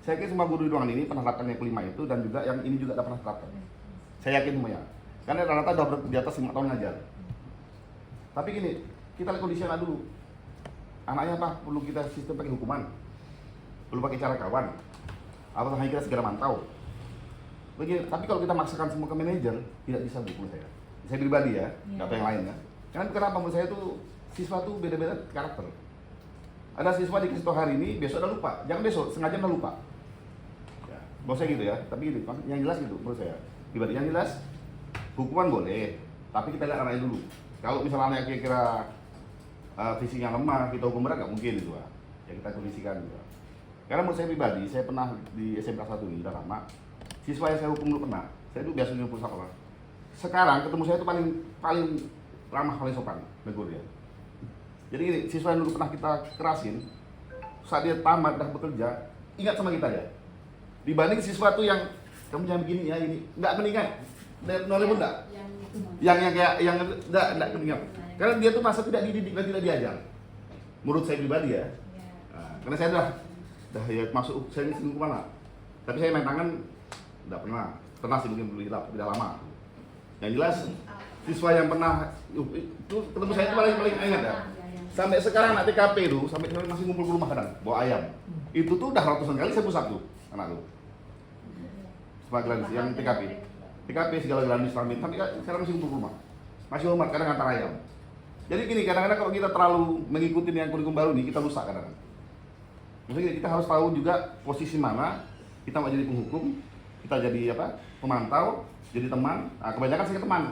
Saya yakin semua guru di ruangan ini pernah terapkan yang kelima itu dan juga yang ini juga sudah pernah terapkan. Saya yakin semuanya. Karena rata-rata sudah di atas 5 tahun ngajar. Tapi gini, kita lihat kondisi anak dulu. Anaknya apa? Perlu kita sistem pakai hukuman. Perlu pakai cara kawan. Atau hanya kita segera mantau. Begini, tapi kalau kita maksakan semua ke manajer, tidak bisa menurut saya. Saya pribadi ya, nggak apa yang lain ya. Karena kenapa menurut saya tuh siswa tuh beda-beda karakter. Ada siswa dikasih tahu hari ini, besok udah lupa. Jangan besok, sengaja udah lupa. Ya, bos saya gitu ya, tapi gitu, yang jelas gitu menurut saya. Pribadi yang jelas, hukuman boleh, tapi kita lihat anaknya dulu. Kalau misalnya anaknya kira-kira fisiknya lemah, kita hukum berat nggak mungkin gitu ya. Ya kita kondisikan gitu. Karena menurut saya pribadi, saya pernah di SMK 1 ini udah lama. Siswa yang saya hukum dulu pernah, saya dulu biasa nyumpul sekolah. Sekarang ketemu saya itu paling ramah, paling sopan, negur dia. Jadi ini, siswa yang dulu pernah kita kerasin, saat dia tamat dah bekerja, ingat sama kita ya. Dibanding siswa tuh yang kamu jangan begini ya ini, nggak mengingat, nolnya pun nggak. Yang nggak mengingat. Karena dia tuh masa tidak dididik dan tidak diajar. Menurut saya pribadi ya. Nah, karena saya dah ya masuk saya ini hukuman lah. Tapi saya main tangan nggak pernah sih mungkin tidak lama. Yang jelas siswa yang pernah itu ketemu saya itu paling ingat ya. Sampai sekarang anak TKP itu sampai masih ngumpul ke rumah kadang bawa ayam. Itu tuh udah ratusan kali saya pusat tuh anak tuh. Sebagian yang TKP segala gelandis Islamin tapi sekarang masih ngumpul ke rumah. Masih hormat kadang antar ayam. Jadi gini kadang-kadang kalau kita terlalu mengikuti yang kurikulum baru nih kita rusak kadang-kadang. Maksudnya kita harus tahu juga posisi mana kita mau jadi penghukum, kita jadi apa, pemantau, jadi teman. Nah, kebanyakan saya teman.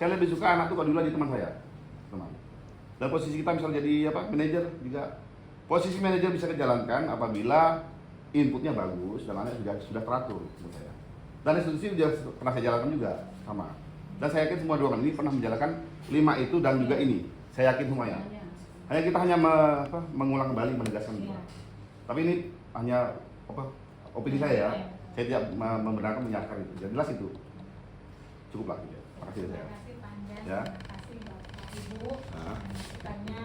Saya lebih suka anak tuh kalau dulu jadi teman saya, teman. Dan posisi kita misalnya jadi apa, manajer juga. Posisi manajer bisa dijalankan apabila inputnya bagus dan anak sudah teratur menurut saya. Dan institusi juga pernah saya jalankan juga sama. Dan saya yakin semua dua orang ini pernah menjalankan 5 itu dan juga ini. Saya yakin semuanya. Hanya kita hanya mengulang kembali, menegaskan juga. Tapi ini hanya opini saya ya. Saya tidak membenarkan menyatakan itu. Jadi jelas itu. Cukuplah gitu. Terima kasih saya. Terima kasih Pak Anjas, Ya. terima kasih Bapak Ibu. Nah. Masukannya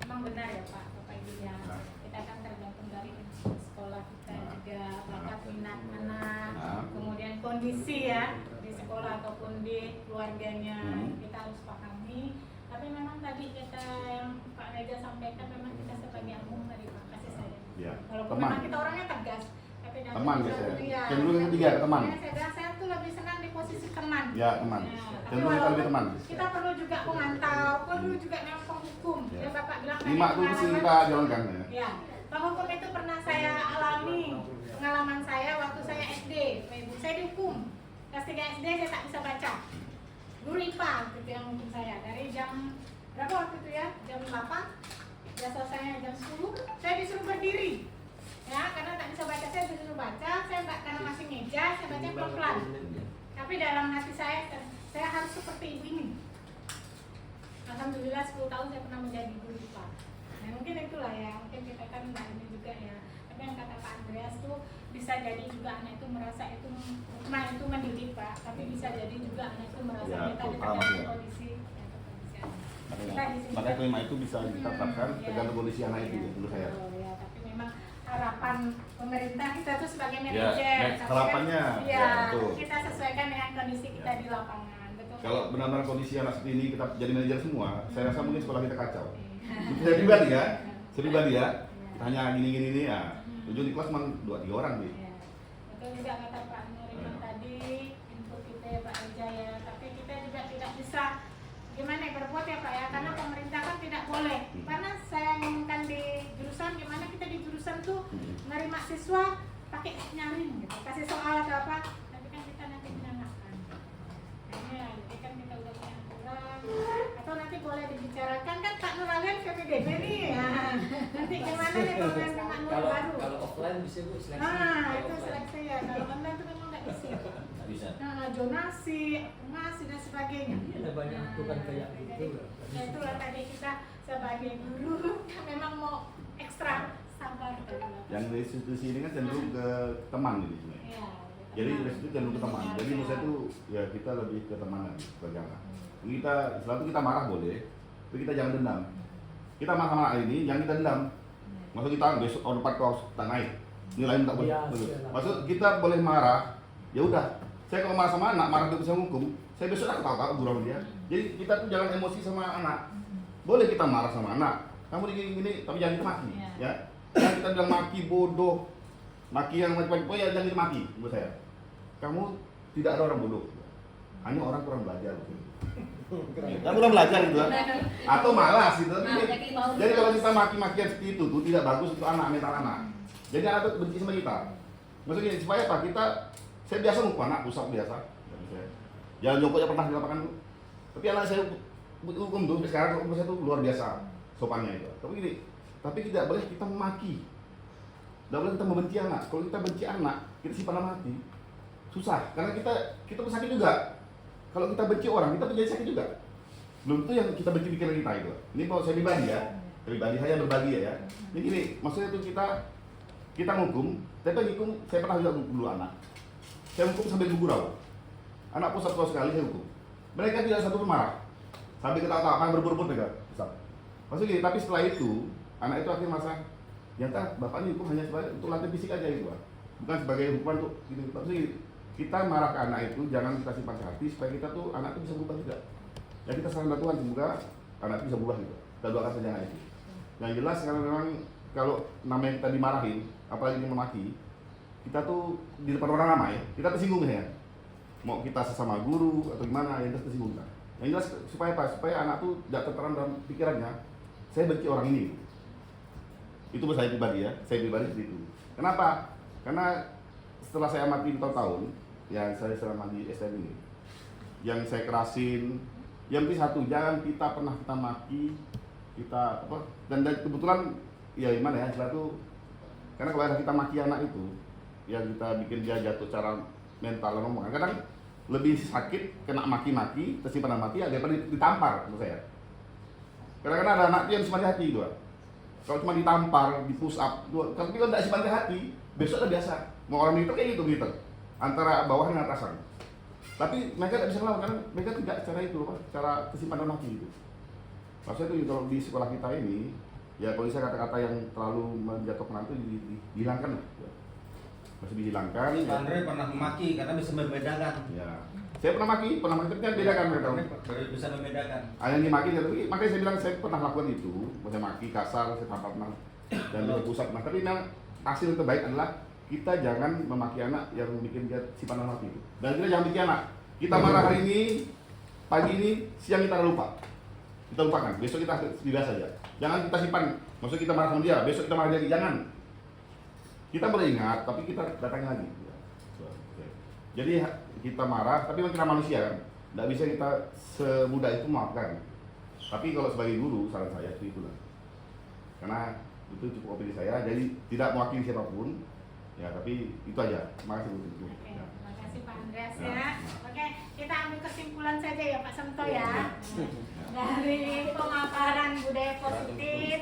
memang benar ya Pak, Bapak Ibu ya. Nah. Kita kan tergantung dari sekolah kita Nah. juga, bakat minat anak, Nah. kemudian kondisi ya di sekolah ataupun di keluarganya. Kita harus pahami. Tapi memang tadi kita yang Pak Reza sampaikan, memang kita sebagai umum tadi Pak, kasih sayang. Ya. Walaupun Teman. memang kita orangnya tegas, tapi dalam Teman satu biasanya. ya, Yang dulu yang ketiga, teman. Saya tuh lebih senang di posisi teman. Ya, teman. Ya, Yang tapi dulu kita lebih walaupun teman. kita perlu juga memantau, perlu juga memang penghukum. Ya. Ya Bapak bilang 5 itu mesti kita jalankan ya. Ya, penghukum itu pernah saya alami. Pengalaman saya waktu saya SD, Ibu, saya dihukum. Kelas 3 SD saya tak bisa baca. Guru IPA gitu yang hukum saya dari jam berapa waktu itu ya? Jam 8. Ya selesainya jam 10. Saya disuruh berdiri. Ya, karena tak bisa baca, saya disuruh baca. Saya enggak, karena masih meja, saya baca pelan-pelan. Tapi dalam hati saya harus seperti ibu ini. Alhamdulillah 10 tahun saya pernah menjadi guru IPA. Nah, mungkin itulah ya, mungkin kita kan enggak ini juga ya. Tapi yang kata Pak Andreas tuh bisa jadi juga anak itu merasa itu hukuman itu mendidik Pak, tapi bisa jadi juga anak itu merasa Ya, kita paham, tergantung ya. kondisi. Ya, kondisi anak. Makanya 5 itu bisa kita tetapkan Ya. tergantung kondisi anak itu ya, menurut saya. Betul, ya, tapi memang harapan pemerintah kita tuh sebagai Ya, manajer. tapi kan, harapannya, ya, ya, betul. kita sesuaikan dengan kondisi kita Ya. di lapangan. Betul. Kalau benar-benar kondisi anak seperti ini kita jadi manajer semua, saya rasa mungkin sekolah kita kacau. Iya. Itu saya pribadi ya, saya pribadi ya. Iya. Hanya gini-gini nih ya. Ujung di kelas cuma 2-3 orang nih. Iya. Betul juga kata Pak Nuriman tadi, input kita ya Pak Eja ya, tapi kita juga tidak bisa gimana ya, berbuat ya Pak ya, karena pemerintah kan tidak boleh. Karena saya ngomongkan di jurusan, gimana kita di jurusan tuh menerima siswa pakai nyaring gitu, kasih soal atau apa, tapi kan kita nanti menanyakan. Nah, jadi kan kita udah punya aturan, atau nanti boleh dibicarakan kan Pak Nuralian PPDB nih ya. Nanti gimana nih kalau yang Pak Nur baru? Kalau offline bisa Bu seleksi. Nah, Kalau itu offline. seleksi ya. Kalau online itu memang nggak bisa. Nggak bisa. Nah, zonasi, masih dan sebagainya. Ada banyak aturan kayak gitu. Nah, itulah tadi kita sebagai guru memang mau ekstra sabar. Yang dari institusi ini kan cenderung ke teman ini sebenarnya. Iya. Jadi dari situ cenderung ke teman. Jadi menurut saya tuh ya kita lebih ke temanan sebagai anak. Kita setelah itu kita marah boleh, tapi kita jangan dendam. Kita marah sama anak ini, jangan kita dendam. Maksud kita besok tahun depan kau tak naik, nilainya tak boleh. Iya, Betul. iya. Maksud kita boleh marah, ya udah. Saya kalau marah sama anak, marah dia bisa hukum. Saya besok tak tahu gurau dia. Jadi kita tuh jangan emosi sama anak. Boleh kita marah sama anak. Kamu gini, tapi jangan kita maki, Iya. ya. Jangan kita bilang maki bodoh, maki yang macam-macam. Oh ya jangan kita maki, menurut saya. Kamu tidak ada orang bodoh, hanya orang kurang belajar. Kamu kurang belajar gitu kan? Atau malas gitu. Jadi kalau kita maki-makian seperti itu tuh tidak bagus untuk anak, mental anak. Jadi anak tuh benci sama kita. Maksudnya supaya apa? Saya biasa ngumpul anak, pusat biasa. Jalan jongkok ya pernah di lapangan tuh. Tapi anak saya hukum tuh sekarang hukum saya tuh luar biasa sopannya itu. Tapi tidak boleh kita memaki. Tidak boleh kita membenci anak. Kalau kita benci anak, kita simpan mati. Susah, karena kita pun sakit juga. Kalau kita benci orang, kita menjadi sakit juga. Belum itu yang kita benci pikiran kita itu. Ini kalau saya pribadi ya, pribadi saya berbagi ya. Ini gini, maksudnya itu kita ngukum, tapi ngukum saya pernah juga ngukum dulu anak. Saya hukum sambil bergurau. Anak pusat sekali saya hukum. Mereka tidak satu pun marah. Sambil ketawa-tawa, berburu-buru mereka. Maksudnya gini, tapi setelah itu, anak itu akhirnya masa, ternyata bapaknya hukum hanya sebagai untuk latihan fisik aja gitu, Pak. Bukan sebagai hukuman untuk gitu. Maksudnya gini, kita marah ke anak itu, jangan kita simpan ke hati, supaya kita tuh, anak itu bisa berubah juga. Ya kita saran Tuhan, semoga anak itu bisa berubah gitu. Kita doakan saja anak itu. Yang jelas, karena memang, kalau namanya kita dimarahin, apalagi kita memaki, kita tuh di depan orang ramai, kita tersinggung ya. Mau kita sesama guru atau gimana, yang tersinggung kita. Yang jelas supaya apa? Supaya anak tuh tidak tertanam dalam pikirannya, saya benci orang ini. Itu saya pribadi ya, saya pribadi seperti itu. Kenapa? Karena setelah saya amati bertahun-tahun, yang saya selama di STM ini, yang saya kerasin, yang penting satu, jangan kita pernah kita maki, kita apa, dan kebetulan ya gimana ya, istilah itu, karena kalau kita maki anak itu, yang kita bikin dia jatuh cara mental ngomong, kadang lebih sakit kena maki-maki, tersimpan dalam hati, daripada ditampar menurut saya. Kadang-kadang ada anak yang simpan di hati itu. Kalau cuma ditampar, di push up, tapi kalau tidak simpan di hati, besok udah biasa. Mau orang militer kayak gitu, antara bawah dengan atasan. Tapi mereka tidak bisa melawan karena mereka tidak cara itu, cara kesimpan dalam hati itu. Maksudnya itu kalau di sekolah kita ini, ya kalau bisa kata-kata yang terlalu menjatuhkan itu dihilangkan lah. Masih dihilangkan. Pak Andre pernah memaki karena bisa membedakan. Ya. Saya pernah maki tapi kan bedakan mereka. Bisa membedakan. Ada yang dimaki, tapi makanya saya bilang saya pernah lakukan itu, saya maki kasar, saya tampar pernah dan di pusat. Nah, tapi yang hasil terbaik adalah kita jangan memaki anak yang bikin dia simpan dalam hati itu. Dan kita jangan bikin anak. Kita marah hari ini, pagi ini, siang kita lupa. Kita lupakan. Besok kita biasa saja. Jangan kita simpan. Maksudnya kita marah sama dia, besok kita marah lagi. Jangan. Kita boleh ingat, tapi kita datangin lagi. Jadi kita marah, tapi kita manusia kan, tidak bisa kita semudah itu maafkan. Tapi kalau sebagai guru, saran saya itu lah, karena itu cukup opini saya, jadi tidak mewakili siapapun, ya tapi itu aja. Terima kasih Bu. Oke, terima kasih Pak Andreas ya. Oke, kita ambil kesimpulan saja ya Pak Semto ya. Dari pemaparan budaya positif,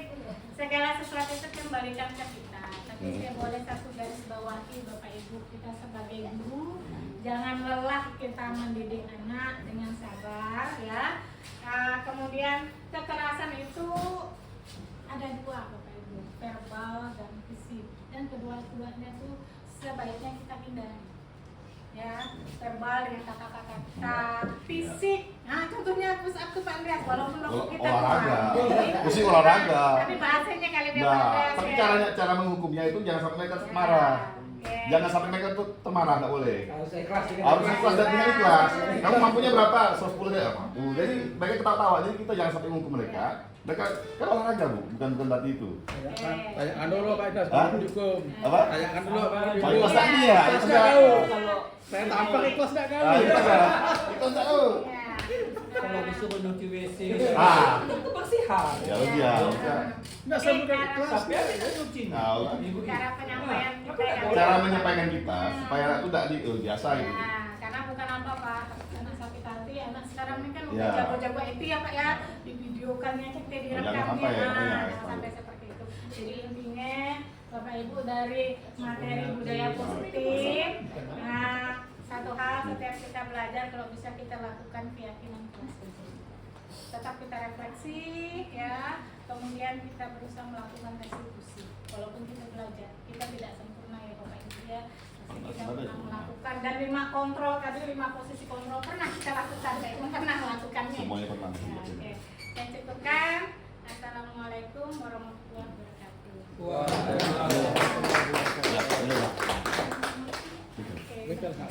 segala sesuatu itu kembalikan ke kita. Tapi saya boleh satu garis bawahi Bapak Ibu, kita sebagai guru jangan lelah kita mendidik anak dengan sabar ya. Kemudian kekerasan itu ada dua Bapak Ibu, verbal dan fisik, dan kedua-duanya itu sebaiknya kita hindari ya. Verbal dengan kata-kata, fisik, nah contohnya push up ke Pak Andreas, walaupun kita olahraga, kuat. fisik olahraga. Tapi bahasanya kali dia Pak Nah, Andreas tapi ya. cara menghukumnya itu jangan sampai mereka marah. Oke. Jangan sampai mereka tuh termarah, nggak boleh. Harus ikhlas dengan Harus ikhlas dan dengan ikhlas. Kamu mampunya berapa? 110 ya mampu. Jadi mereka ketawa-tawa. Jadi kita jangan sampai menghukum mereka. Mereka kan olahraga Bu, bukan berarti itu. Tanyakan dulu Pak Ikhlas, Hah? baru dihukum. Apa? Tanyakan dulu Pak Pak Ikhlas. Ikhlas tadi ya. Ikhlas Ikhlas nggak nggak? tahu. Saya tampar ikhlas nggak Ah, kali. Ikhlas nggak? Ikhlas nggak tahu. Ya. kalau disuruh nyuci WC. Ah. Itu pasti hal. Ya udah. Nggak, saya bukan ikhlas. Tapi ada yang nyuci. Tahu. Ibu Cara penyampaian kita yang Cara menyampaikan kita supaya anak itu tidak biasa gitu. Ya, karena bukan apa-apa, karena sakit hati anak sekarang ini kan udah Ya. jago-jago itu ya Pak ya, divideokannya kita Jangan direkamnya, sampai ya, nah, jangan jangan sampai seperti itu. Jadi intinya Bapak Ibu dari materi budaya positif, nah satu hal setiap kita belajar kalau bisa kita lakukan keyakinan kelas tersebut. Tetap kita refleksi ya, kemudian kita berusaha melakukan restitusi. Walaupun kita belajar, kita tidak sempurna ya Bapak Ibu ya. Masih kita pernah melakukan dan 5 kontrol tadi 5 posisi kontrol pernah kita lakukan, Pak Ibu pernah melakukannya. Semuanya pernah. Ya, oke. Saya cukupkan. Assalamualaikum warahmatullahi wabarakatuh. Wah. Ya, ini lah. Oke. Ikhlas nggak?